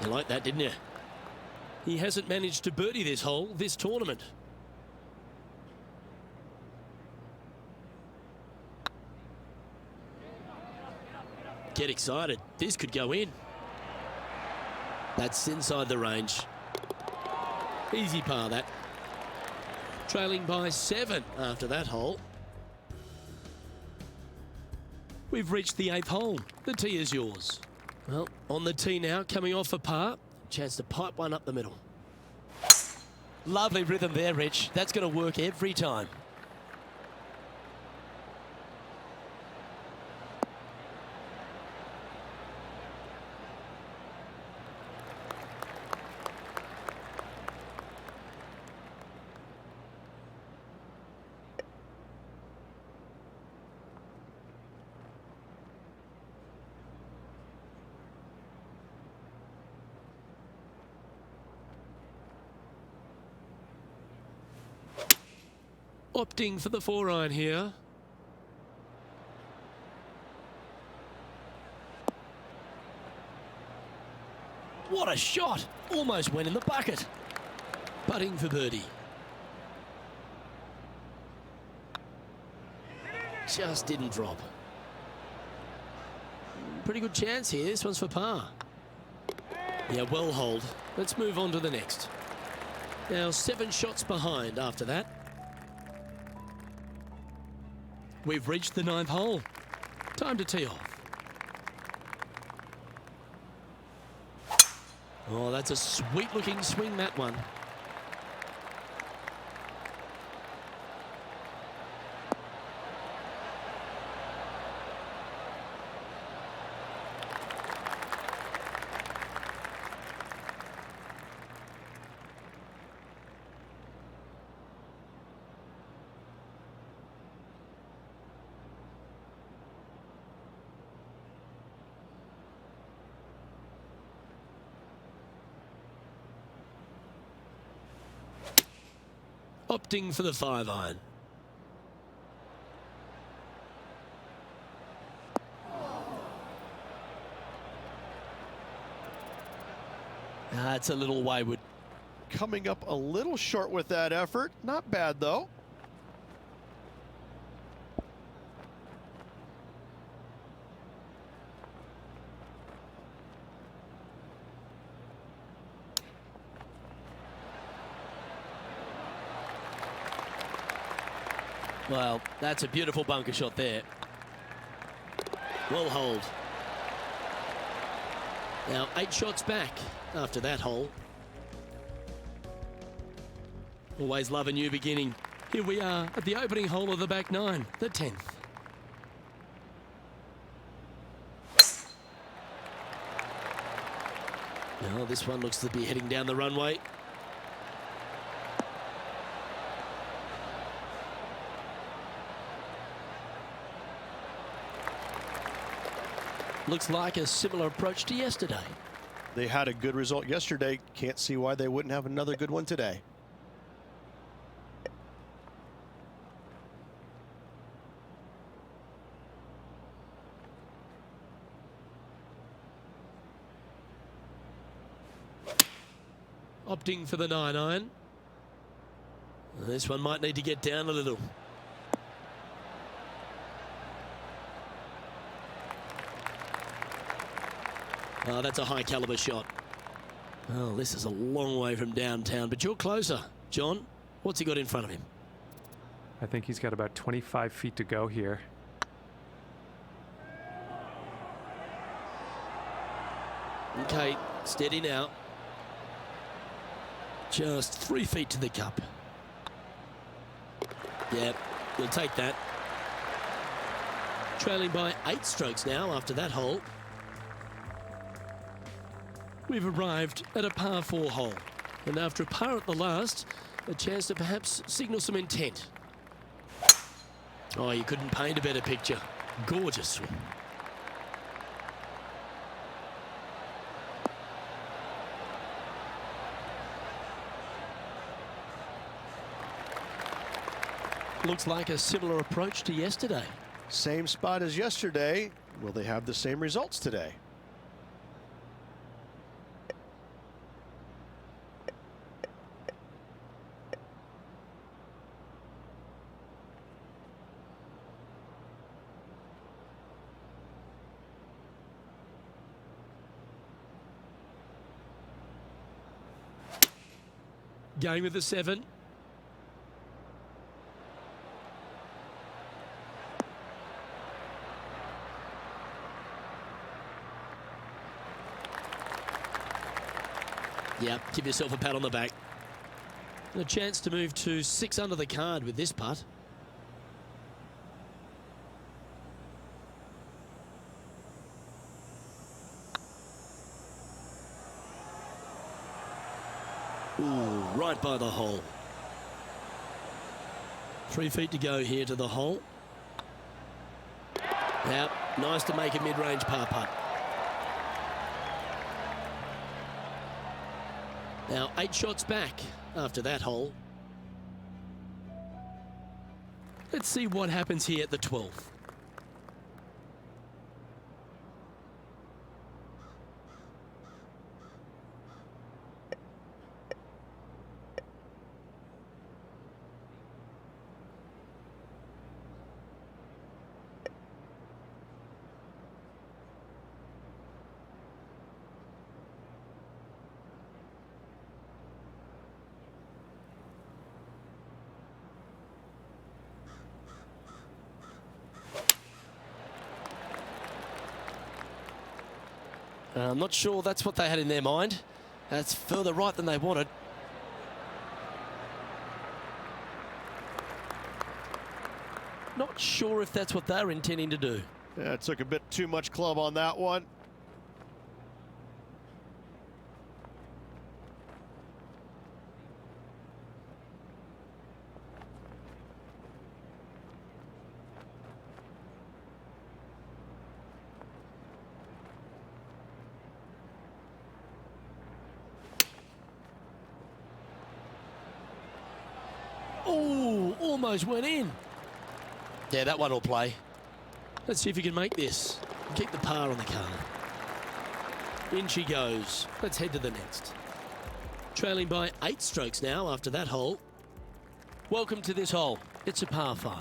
You liked that, didn't you? He hasn't managed to birdie this hole this tournament. Get excited. This could go in. That's inside the range. Easy par, that. Trailing by 7 after that hole. We've reached the 8th hole. The tee is yours. Well, on the tee now, coming off a par. Chance to pipe one up the middle. Lovely rhythm there, Rich. That's going to work every time. Opting for the 4-iron here. What a shot! Almost went in the bucket. Putting for birdie. Just didn't drop. Pretty good chance here. This one's for par. Yeah, well holed. Let's move on to the next. Now 7 shots behind after that. We've reached the 9th hole. Time to tee off. Oh, that's a sweet-looking swing, that one. Opting for the 5-iron. That's a little wayward. Coming up a little short with that effort. Not bad, though. Well, that's a beautiful bunker shot there. Well holed. Now 8 shots back after that hole. Always love a new beginning. Here we are at the opening hole of the back 9, the 10th. Now this one looks to be heading down the runway. Looks like a similar approach to yesterday. They had a good result yesterday. Can't see why they wouldn't have another good one today. Opting for the 9-iron. This one might need to get down a little. Oh, that's a high caliber shot. Oh, this is a long way from downtown, but you're closer. John, what's he got in front of him? I think he's got about 25 feet to go here. Okay, steady now. Just 3 feet to the cup. Yep, we'll take that. Trailing by 8 strokes now after that hole. We've arrived at a par 4 hole, and after a par at the last, a chance to perhaps signal some intent. Oh, you couldn't paint a better picture. Gorgeous swing. Looks like a similar approach to yesterday. Same spot as yesterday. Will they have the same results today? Going with the 7. Yeah, give yourself a pat on the back. And a chance to move to 6 under the card with this putt. Ooh, right by the hole. 3 feet to go here to the hole. Now, nice to make a mid-range par putt. Now 8 shots back after that hole. Let's see what happens here at the 12th. I'm not sure that's what they had in their mind. That's further right than they wanted. Not sure if that's what they're intending to do. Yeah, it took a bit too much club on that one. Oh, almost went in. Yeah, that one will play. Let's see if you can make this. Keep the par on the card. In she goes. Let's head to the next. Trailing by 8 strokes now after that hole. Welcome to this hole. It's a par 5.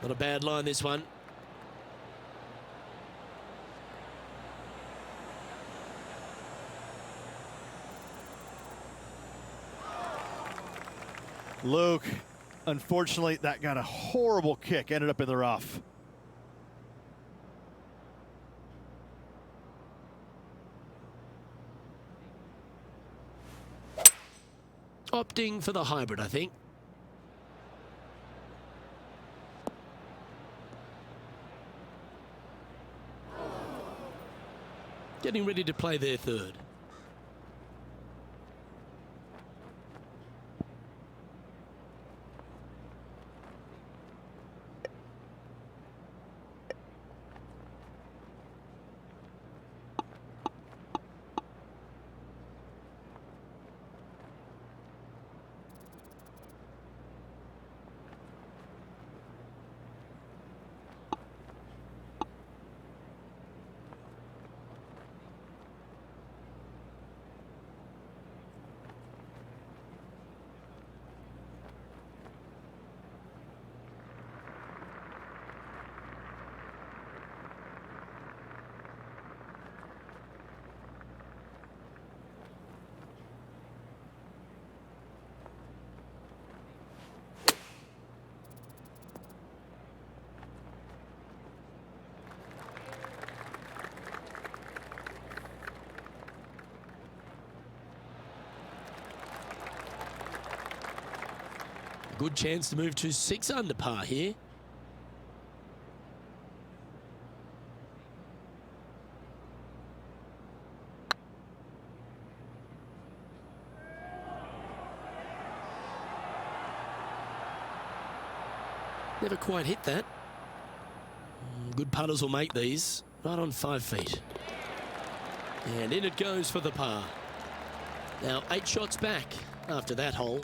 Not a bad line, this one. Luke, unfortunately, that got a horrible kick, ended up in the rough. Opting for the hybrid, I think. Getting ready to play their third. Good chance to move to 6 under par here. Never quite hit that. Good putters will make these. Right on 5 feet. And in it goes for the par. Now 8 shots back after that hole.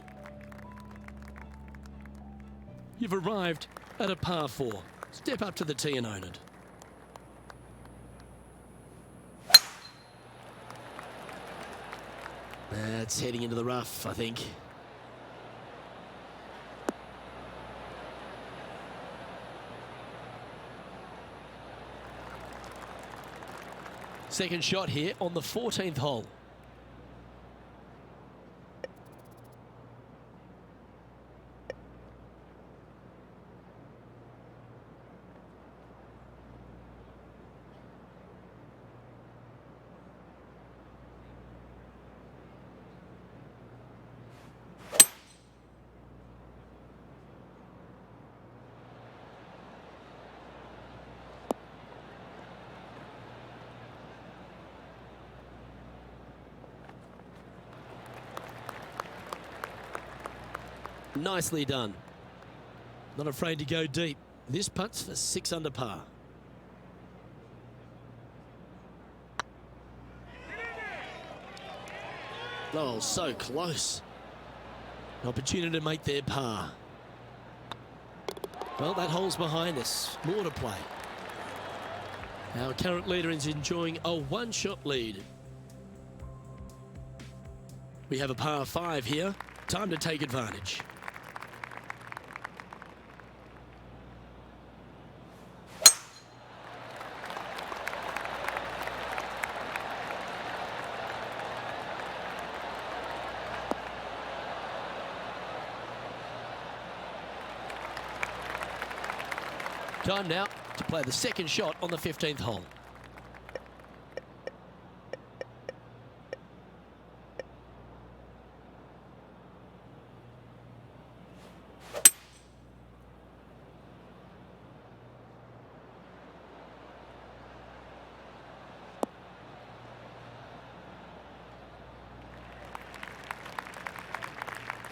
You've arrived at a par 4. Step up to the tee and own it. That's heading into the rough, I think. Second shot here on the 14th hole. Nicely done. Not afraid to go deep. This putt's for 6 under par. Oh, so close. An opportunity to make their par. Well, that hole's behind us. More to play. Our current leader is enjoying a 1-shot lead. We have a par 5 here. Time to take advantage. Time now to play the second shot on the 15th hole.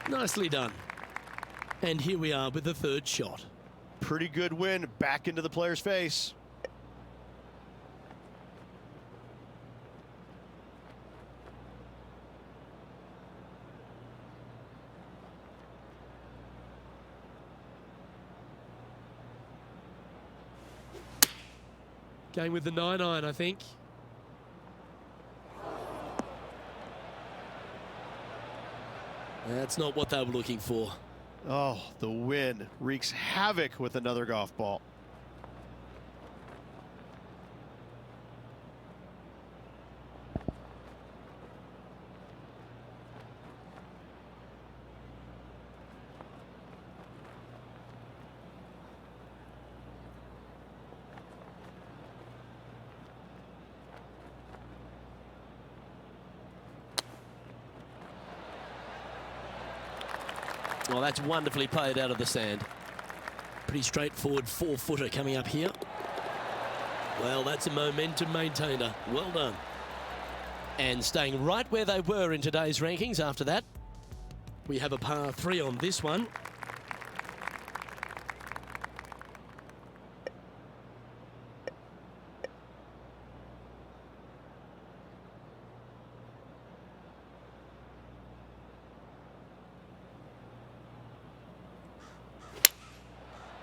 Nicely done. And here we are with the third shot. Pretty good win back into the player's face. Going with the 9-iron, I think. That's not what they were looking for. Oh, the wind wreaks havoc with another golf ball. Well, that's wonderfully played out of the sand. Pretty straightforward 4-footer coming up here. Well, that's a momentum maintainer. Well done. And staying right where they were in today's rankings after that. We have a par 3 on this one.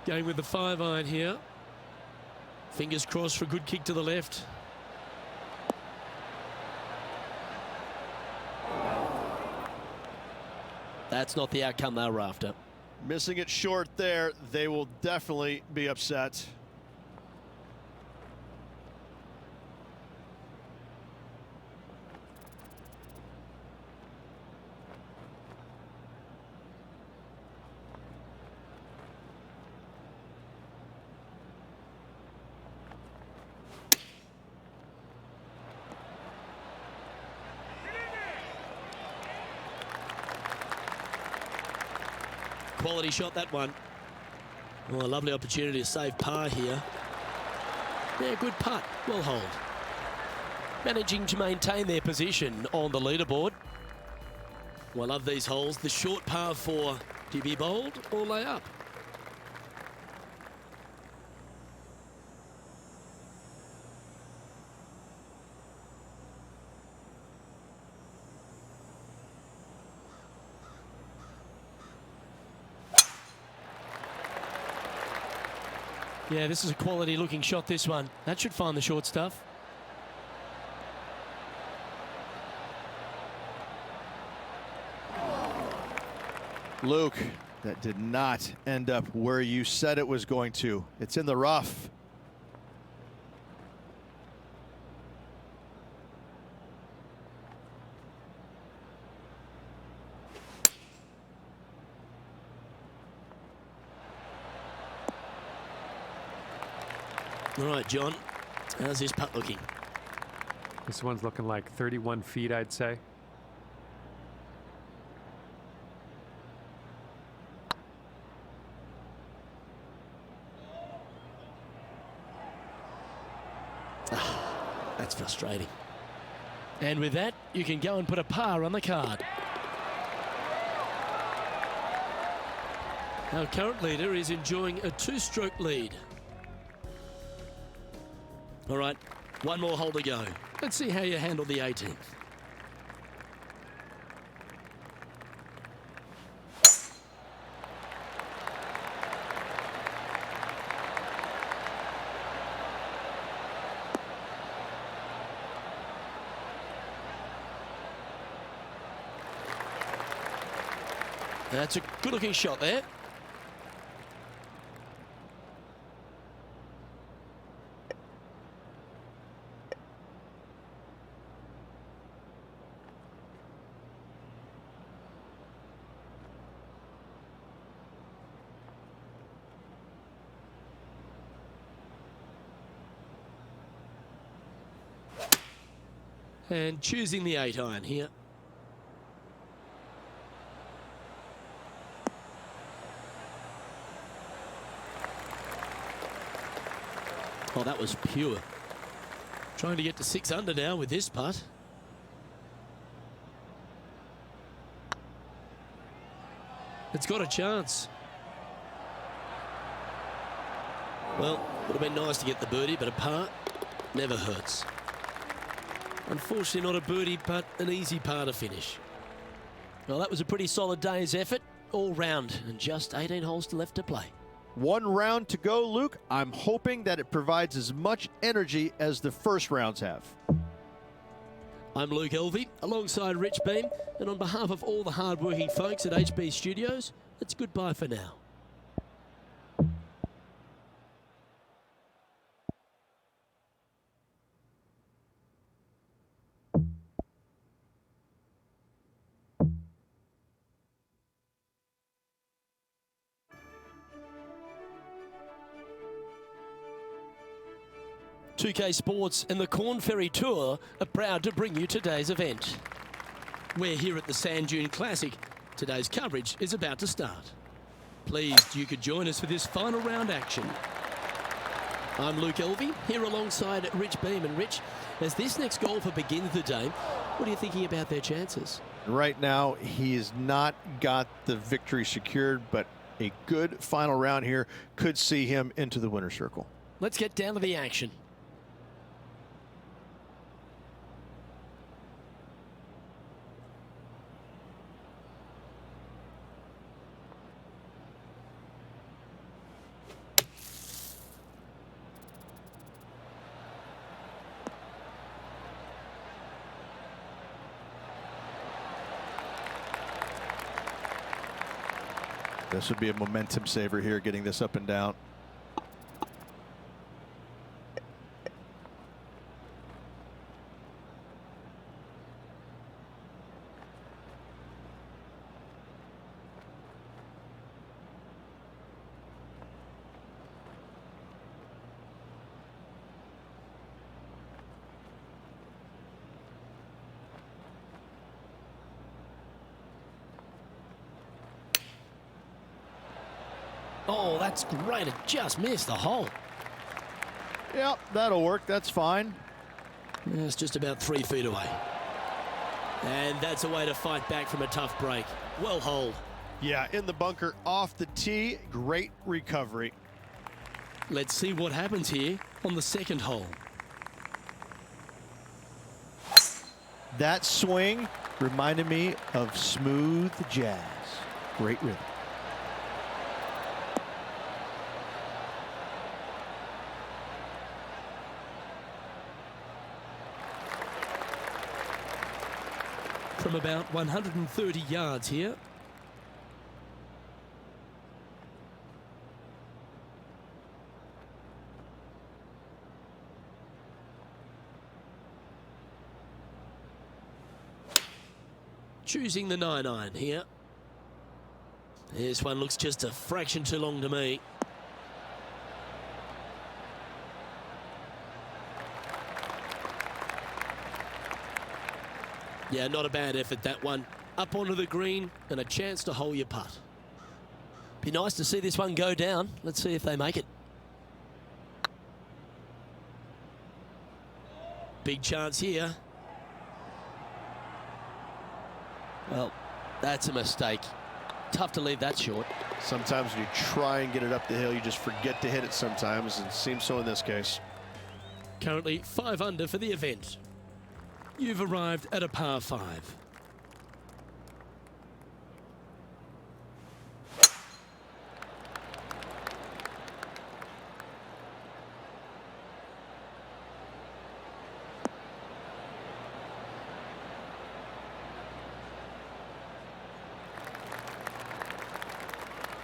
Going with the 5-iron here. Fingers crossed for a good kick to the left. That's not the outcome they were after. Missing it short there, they will definitely be upset. Quality shot, that one. Oh, a lovely opportunity to save par here. Yeah, good putt. Well hold. Managing to maintain their position on the leaderboard. Well, I love these holes. The short par 4. Do you be bold or lay up? Yeah, this is a quality looking shot, this one. That should find the short stuff. Luke, that did not end up where you said it was going to. It's in the rough. All right, John, how's this putt looking? This one's looking like 31 feet, I'd say. That's frustrating. And with that, you can go and put a par on the card. Our current leader is enjoying a 2-stroke lead. All right, one more hole to go. Let's see how you handle the 18th. That's a good-looking shot there. And choosing the 8-iron here. Oh, that was pure. Trying to get to 6 under now with this putt. It's got a chance. Well, would have been nice to get the birdie, but a par never hurts. Unfortunately, not a birdie, but an easy par to finish. Well, that was a pretty solid day's effort all round, and just 18 holes left to play. One round to go, Luke. I'm hoping that it provides as much energy as the first rounds have. I'm Luke Elvey, alongside Rich Beam, and on behalf of all the hard-working folks at HB Studios, it's goodbye for now. TPC Sports and the Korn Ferry Tour are proud to bring you today's event. We're here at the Sand Dune Classic. Today's coverage is about to start. Pleased you could join us for this final round action. I'm Luke Elvey, here alongside Rich Beam. And Rich, as this next golfer begins the day, what are you thinking about their chances? Right now, he has not got the victory secured, but a good final round here could see him into the winner's circle. Let's get down to the action. This would be a momentum saver here, getting this up and down. Oh, that's great. It just missed the hole. Yep, that'll work. That's fine. Yeah, it's just about 3 feet away. And that's a way to fight back from a tough break. Well holed. Yeah, in the bunker, off the tee. Great recovery. Let's see what happens here on the second hole. That swing reminded me of smooth jazz. Great rhythm. from about 130 yards here. Choosing the 9-iron here. This one looks just a fraction too long to me. Yeah, not a bad effort, that one. Up onto the green and a chance to hole your putt. Be nice to see this one go down. Let's see if they make it. Big chance here. Well, that's a mistake. Tough to leave that short. Sometimes when you try and get it up the hill, you just forget to hit it sometimes, and it seems so in this case. Currently 5 under for the event. You've arrived at a par 5.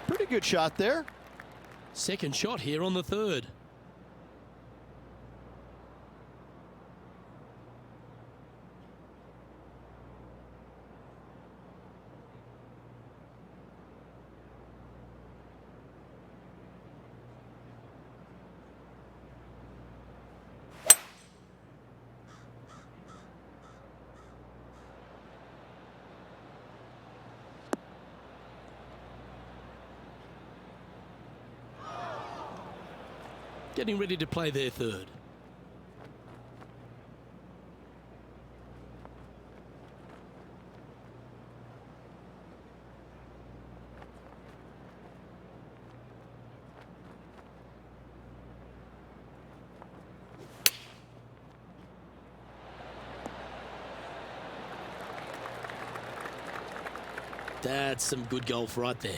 Pretty good shot there. Second shot here on the 3rd. Getting ready to play their 3rd. That's some good golf right there.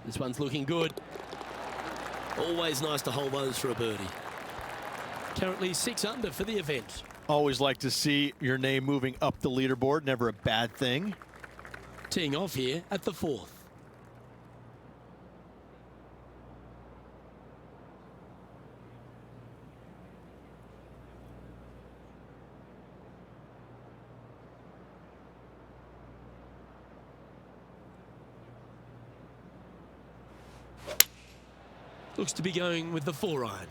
This one's looking good. Always nice to hold those for a birdie. Currently 6 under for the event. Always like to see your name moving up the leaderboard. Never a bad thing. Teeing off here at the 4th. Looks to be going with the 4-iron.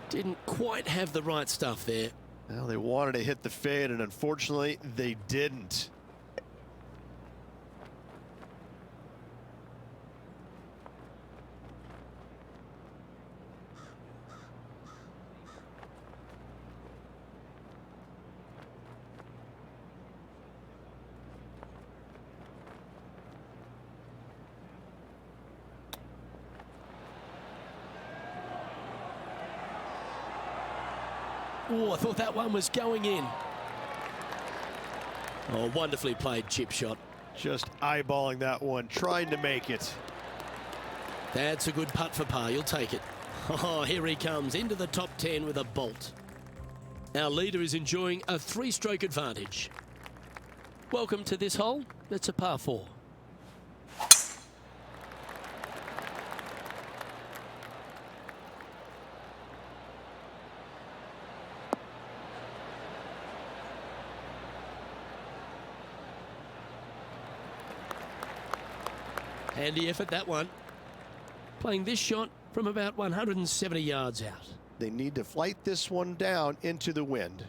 Didn't quite have the right stuff there. Well, they wanted to hit the fade, and unfortunately, they didn't. Oh, I thought that one was going in. Oh, wonderfully played chip shot. Just eyeballing that one, trying to make it. That's a good putt for par. You'll take it. Oh, here he comes into the top 10 with a bolt. Our leader is enjoying a 3-stroke advantage. Welcome to this hole. That's a par 4. Handy effort, that one. Playing this shot from about 170 yards out. They need to flight this one down into the wind.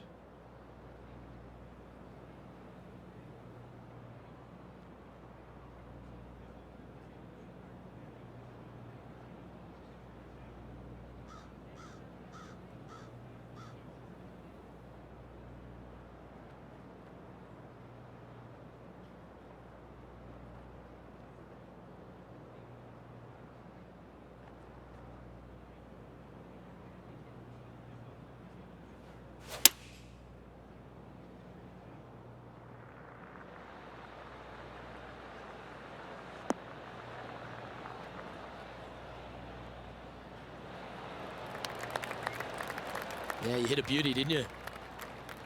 Yeah, you hit a beauty, didn't you?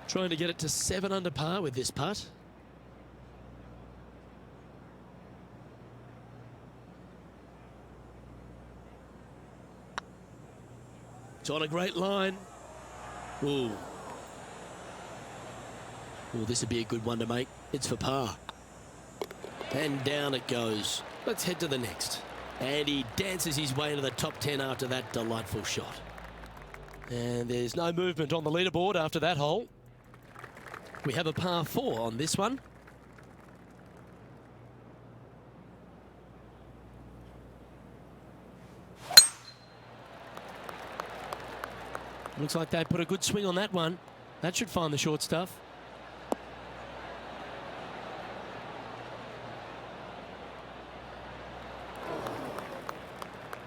Trying to get it to 7 under par with this putt. It's on a great line. Ooh. Oh, this would be a good one to make. It's for par. And down it goes. Let's head to the next. And he dances his way into the top 10 after that delightful shot. And there's no movement on the leaderboard after that hole. We have a par 4 on this one. Looks like they put a good swing on that one. That should find the short stuff.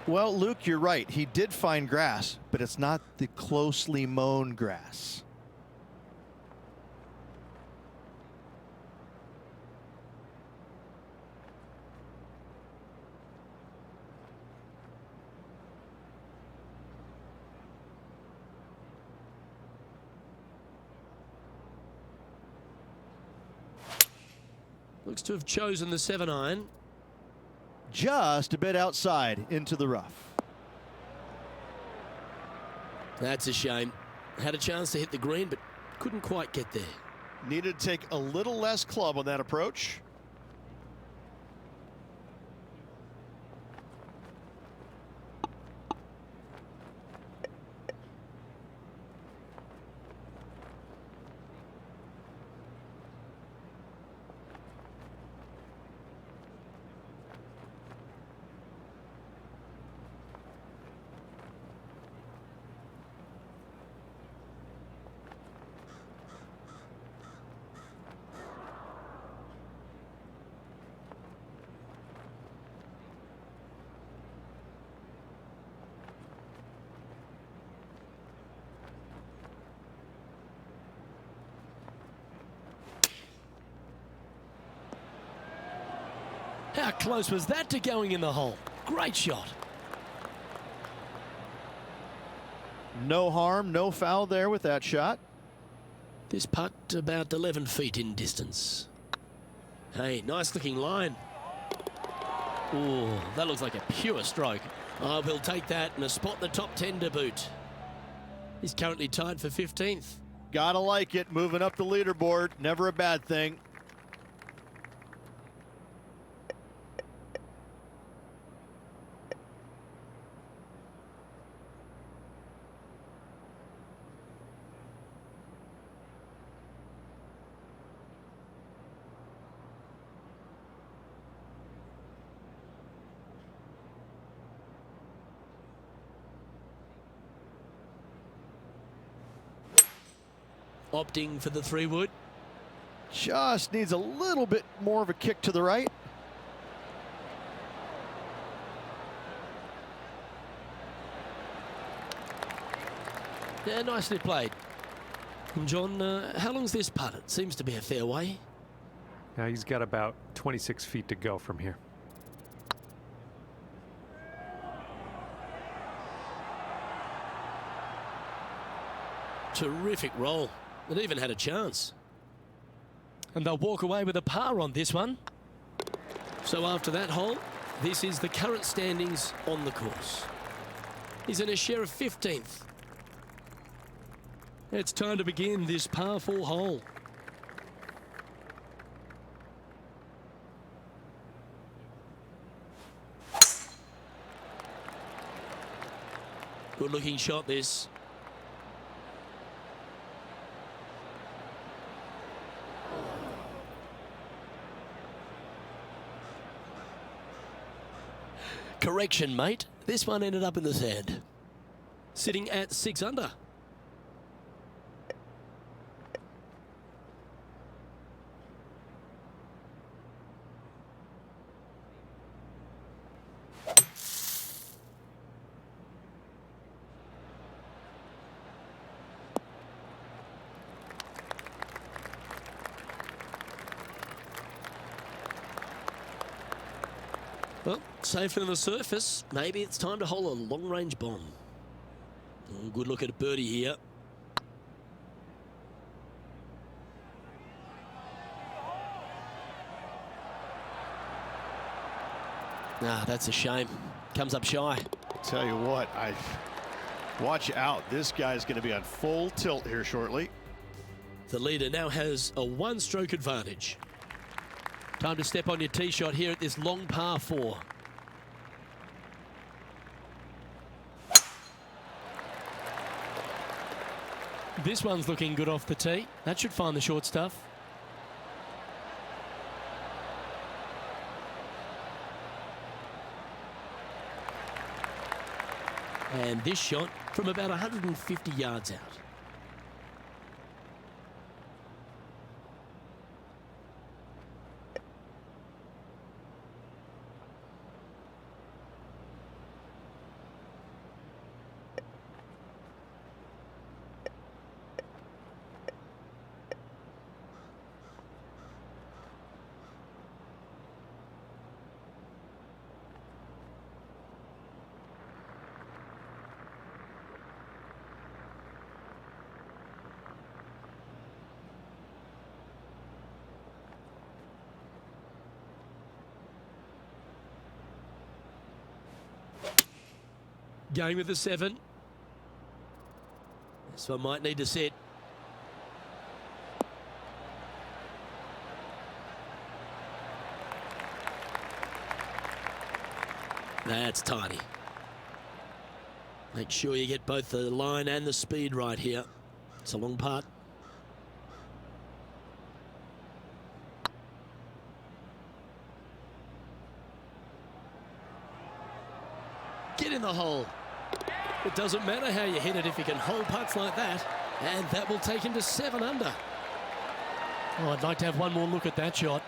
Well, Luke, you're right. He did find grass, but it's not the closely mown grass. Looks to have chosen the 7-iron. Just a bit outside into the rough. That's a shame. Had a chance to hit the green, but couldn't quite get there. Needed to take a little less club on that approach. How close was that to going in the hole? Great shot. No harm, no foul there with that shot. This putt about 11 feet in distance. Hey, nice looking line. Oh, that looks like a pure stroke. Oh, we'll take that and a spot in the top 10 to boot. He's currently tied for 15th. Gotta like it, moving up the leaderboard, never a bad thing. Opting for the 3-wood. Just needs a little bit more of a kick to the right. Yeah, nicely played. And John, how long's this putt? It seems to be a fair way. Now he's got about 26 feet to go from here. Terrific roll. It even had a chance. And they'll walk away with a par on this one. So after that hole, this is the current standings on the course. He's in a share of 15th. It's time to begin this par 4 hole. Good looking shot this. Correction, mate. This one ended up in the sand. Sitting at 6 under. Well, safer than the surface. Maybe it's time to hole a long-range bomb. Oh, good look at a birdie here. Ah, that's a shame. Comes up shy. Tell you what, watch out. This guy's going to be on full tilt here shortly. The leader now has a one-stroke advantage. Time to step on your tee shot here at this long par 4. This one's looking good off the tee. That should find the short stuff. And this shot from about 150 yards out. Going with the 7. This one might need to set. That's tiny. Make sure you get both the line and the speed right here. It's a long putt. Get in the hole. It doesn't matter how you hit it if you can hold putts like that. And that will take him to 7 under. Oh, I'd like to have one more look at that shot.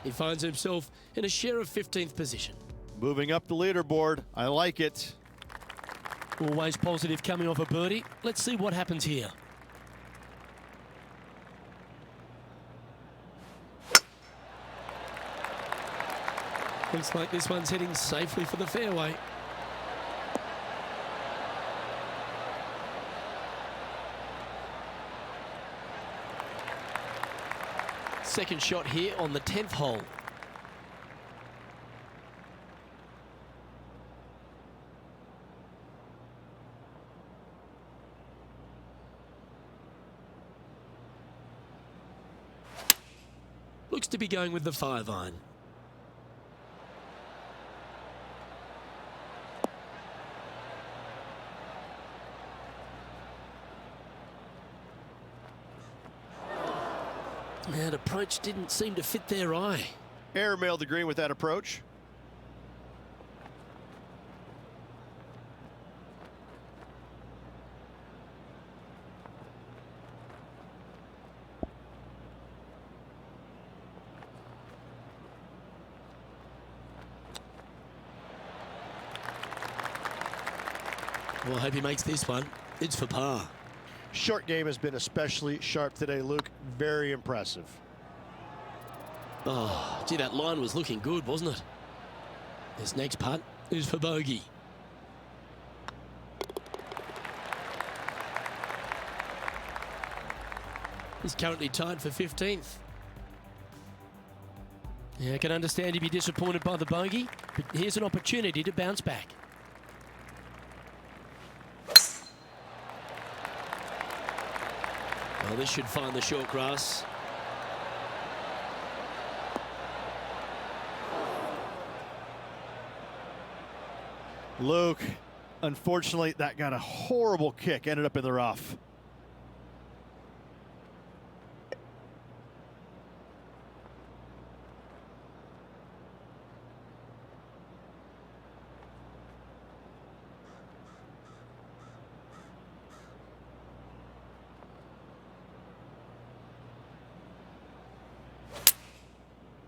He finds himself in a share of 15th position. Moving up the leaderboard. I like it. Always positive coming off a birdie. Let's see what happens here. Looks like this one's heading safely for the fairway. Second shot here on the 10th hole. Looks to be going with the 5-iron. That approach didn't seem to fit their eye. Airmailed the green with that approach. Well, I hope he makes this one. It's for par. Short game has been especially sharp today, Luke. Very impressive. Oh, gee, that line was looking good, wasn't it? This next putt is for bogey. He's currently tied for 15th. Yeah, I can understand he'd be disappointed by the bogey, but here's an opportunity to bounce back. Well, this should find the short grass. Luke, unfortunately, that got a horrible kick. Ended up in the rough.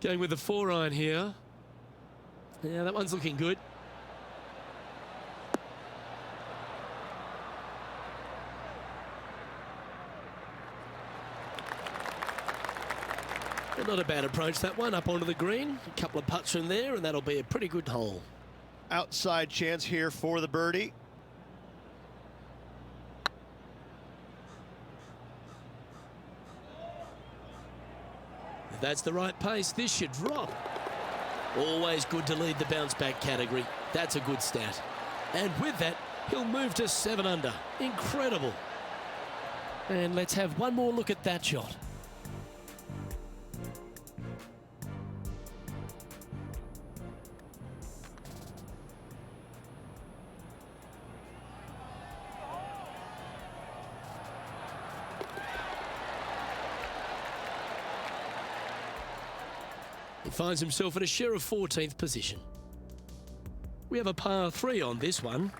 Going with the 4-iron here. Yeah, that one's looking good. But not a bad approach, that one, up onto the green. A couple of putts from there, and that'll be a pretty good hole. Outside chance here for the birdie. If that's the right pace, this should drop. Always good to lead the bounce back category. That's a good stat. And with that, he'll move to 7 under. Incredible. And let's have one more look at that shot. He finds himself at a share of 14th position. We have a par 3 on this one.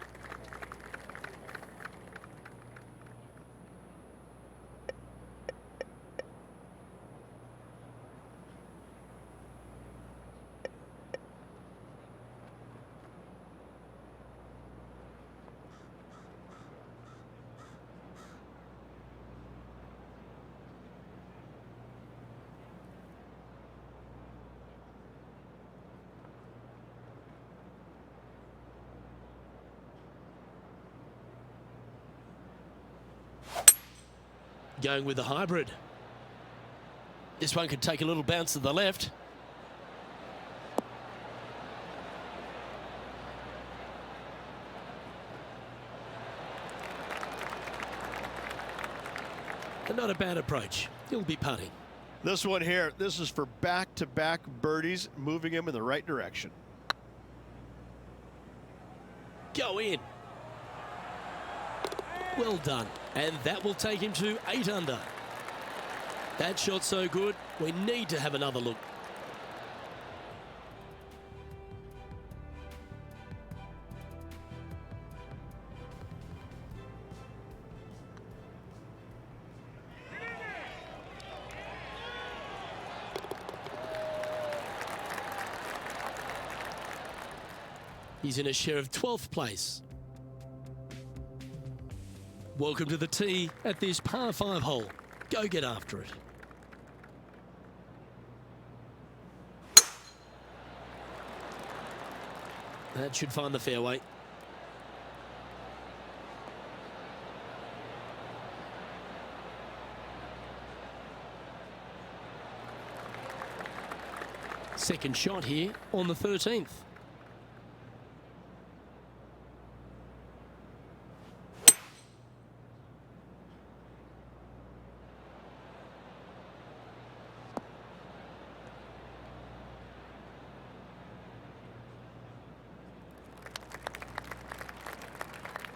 Going with the hybrid. This one could take a little bounce to the left. And not a bad approach. He'll be putting. This one here, this is for back-to-back birdies, moving him in the right direction. Go in. Well done. And that will take him to 8 under. That shot's so good, we need to have another look. He's in a share of 12th place. Welcome to the tee at this par 5 hole. Go get after it. That should find the fairway. Second shot here on the 13th.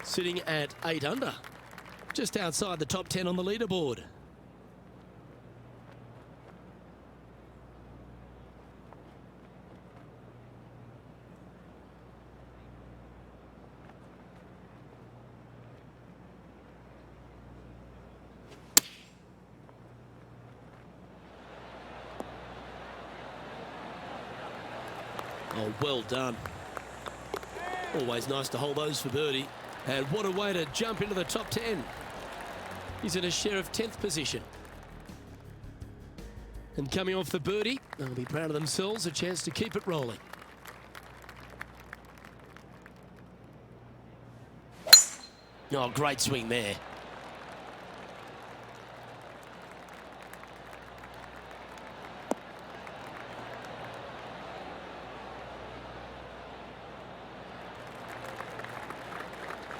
Sitting at 8 under, just outside the top 10 on the leaderboard. Oh, well done. Always nice to hold those for birdie. And what a way to jump into the top 10. He's in a share of 10th position. And coming off the birdie, they'll be proud of themselves, a chance to keep it rolling. Oh, great swing there.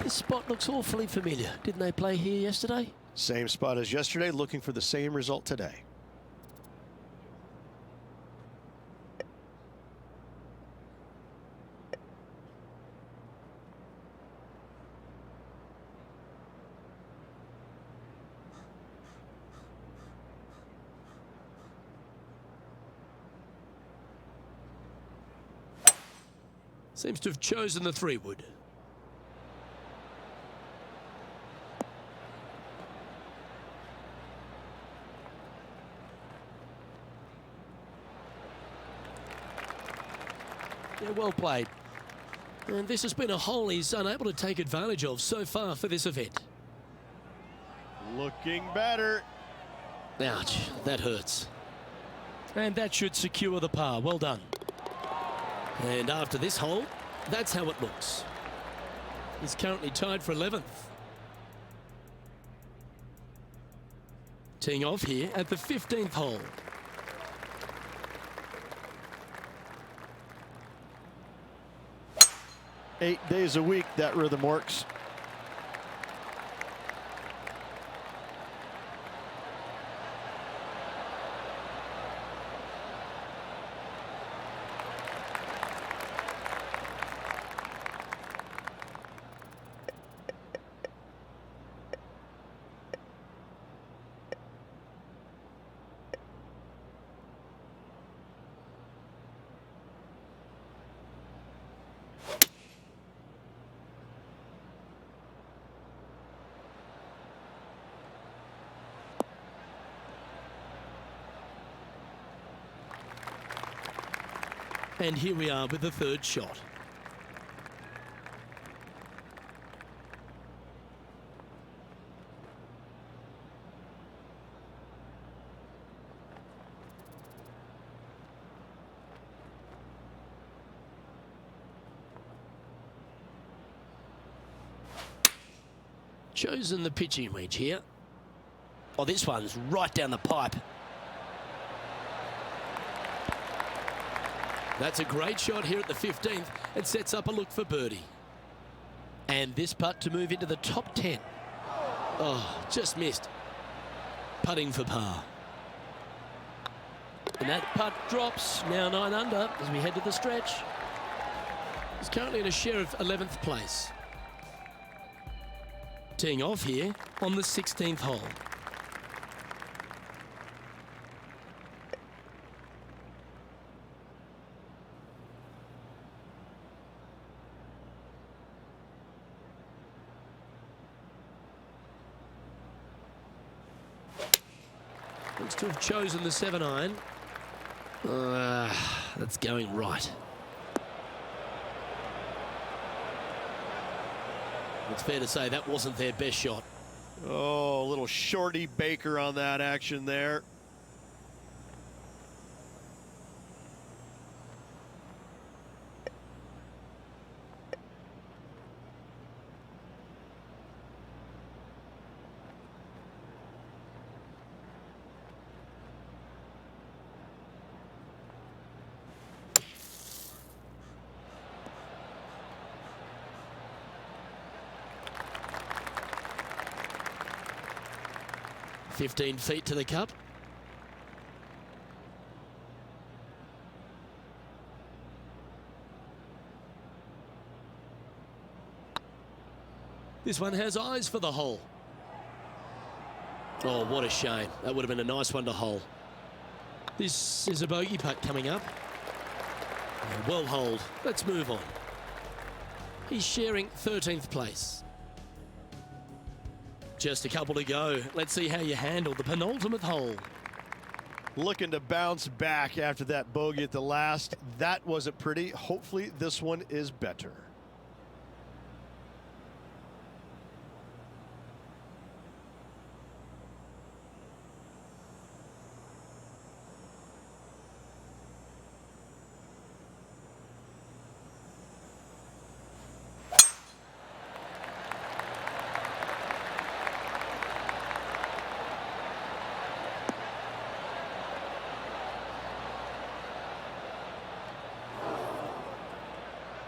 This spot looks awfully familiar. Didn't they play here yesterday? Same spot as yesterday, looking for the same result today. Seems to have chosen the 3-wood. Yeah, well played. And this has been a hole he's unable to take advantage of so far for this event. Looking better. Ouch, that hurts. And that should secure the par. Well done. And after this hole, that's how it looks. He's currently tied for 11th. Teeing off here at the 15th hole. Eight days a week, that rhythm works. And here we are with the third shot. Chosen the pitching wedge here. Oh, this one's right down the pipe. That's a great shot here at the 15th. It sets up a look for birdie. And this putt to move into the top 10. Oh, just missed. Putting for par. And that putt drops, now 9 under as we head to the stretch. He's currently in a share of 11th place. Teeing off here on the 16th hole. Looks to have chosen the 7-iron. That's going right. It's fair to say that wasn't their best shot. Oh, a little shorty Baker on that action there. "15 feet to the cup. This one has eyes for the hole. Oh, what a shame. That would have been a nice one to hole. This is a bogey putt coming up. Well holed. Let's move on. He's sharing 13th place. Just a couple to go. Let's see how you handle the penultimate hole. Looking to bounce back after that bogey at the last. That wasn't pretty. Hopefully this one is better.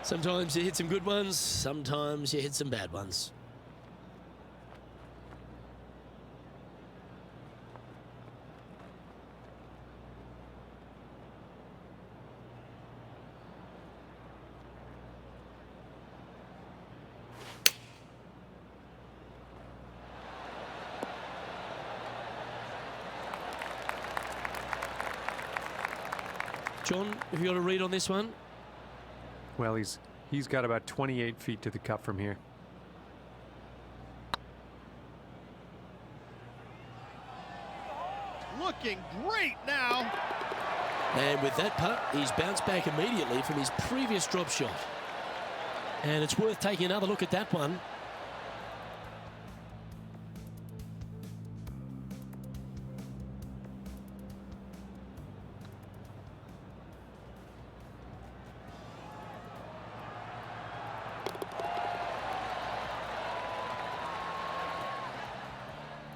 Sometimes you hit some good ones, sometimes you hit some bad ones. John, have you got a read on this one? Well, he's got about 28 feet to the cup from here. Looking great now. And with that putt, he's bounced back immediately from his previous drop shot. And it's worth taking another look at that one.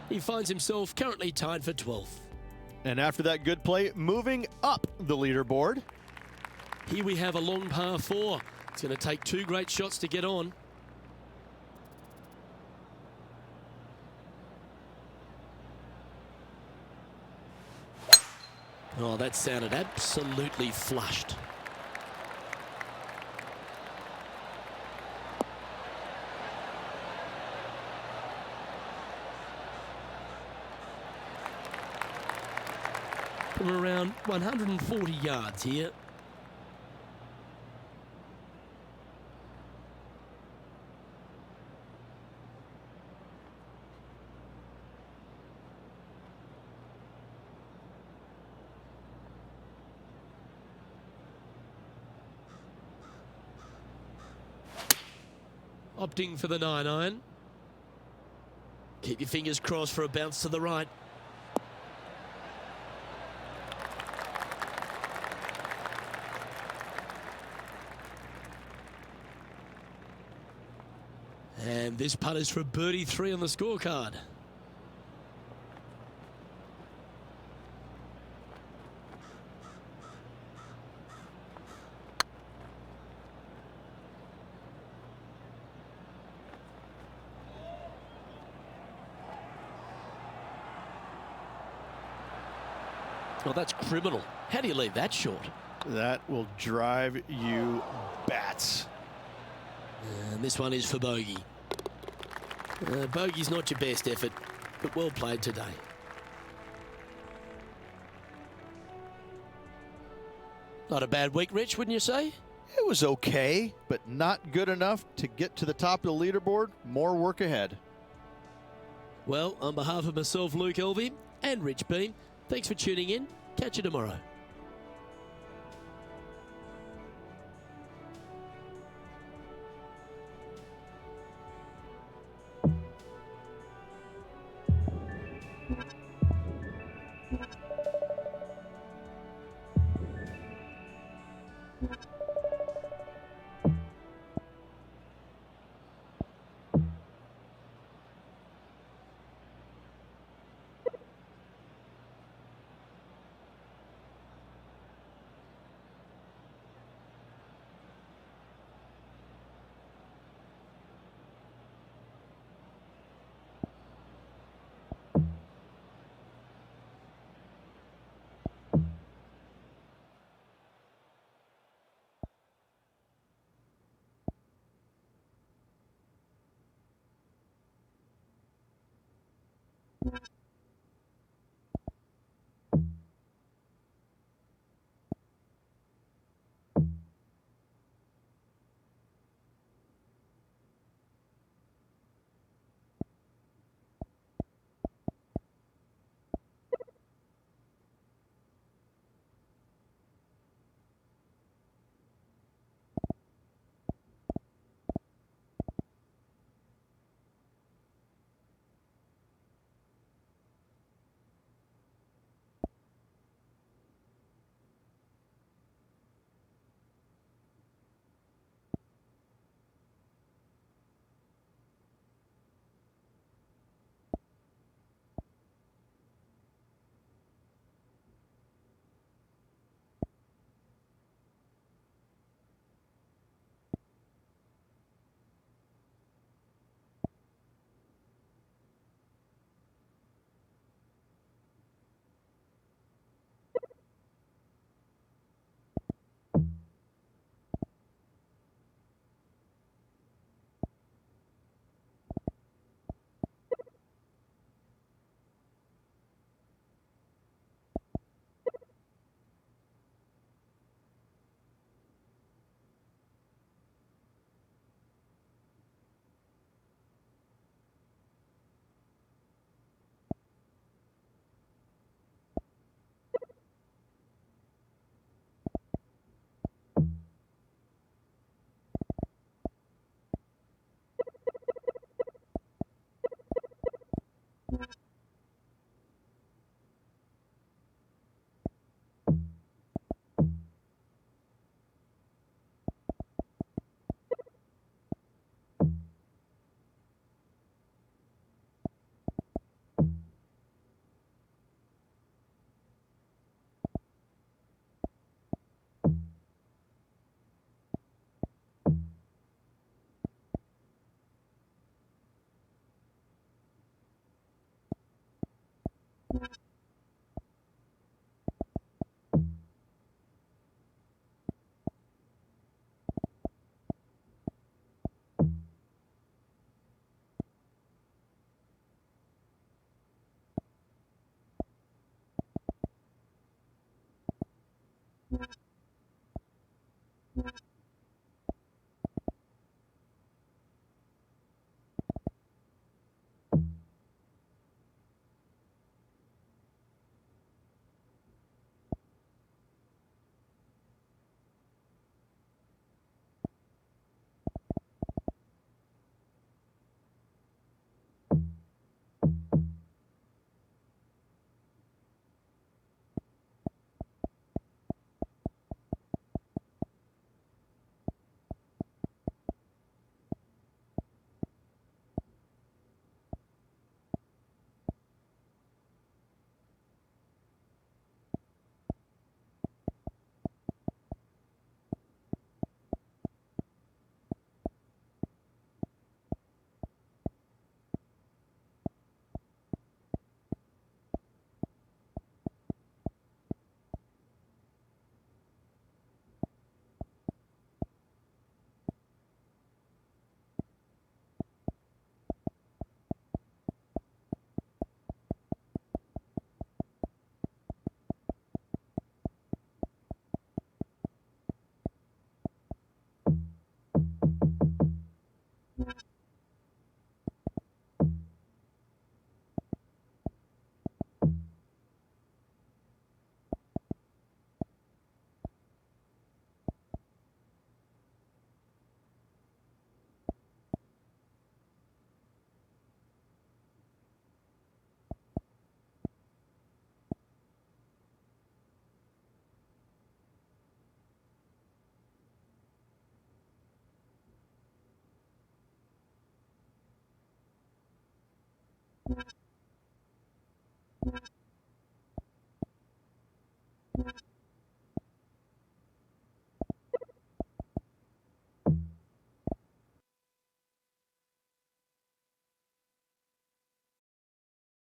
He finds himself currently tied for 12th. And after that good play, moving up the leaderboard. Here we have a long par 4. It's going to take 2 great shots to get on. Oh, that sounded absolutely flushed. From around 140 yards here. Opting for the 9-iron. Keep your fingers crossed for a bounce to the right. And this putt is for birdie 3 on the scorecard. Well, that's criminal. How do you leave that short? That will drive you bats. And this one is for bogey. Bogey's not your best effort, but well played today. Not a bad week, Rich, wouldn't you say? It was okay, but not good enough to get to the top of the leaderboard. More work ahead. Well, on behalf of myself, Luke Elvey, and Rich Beam, thanks for tuning in. Catch you tomorrow. You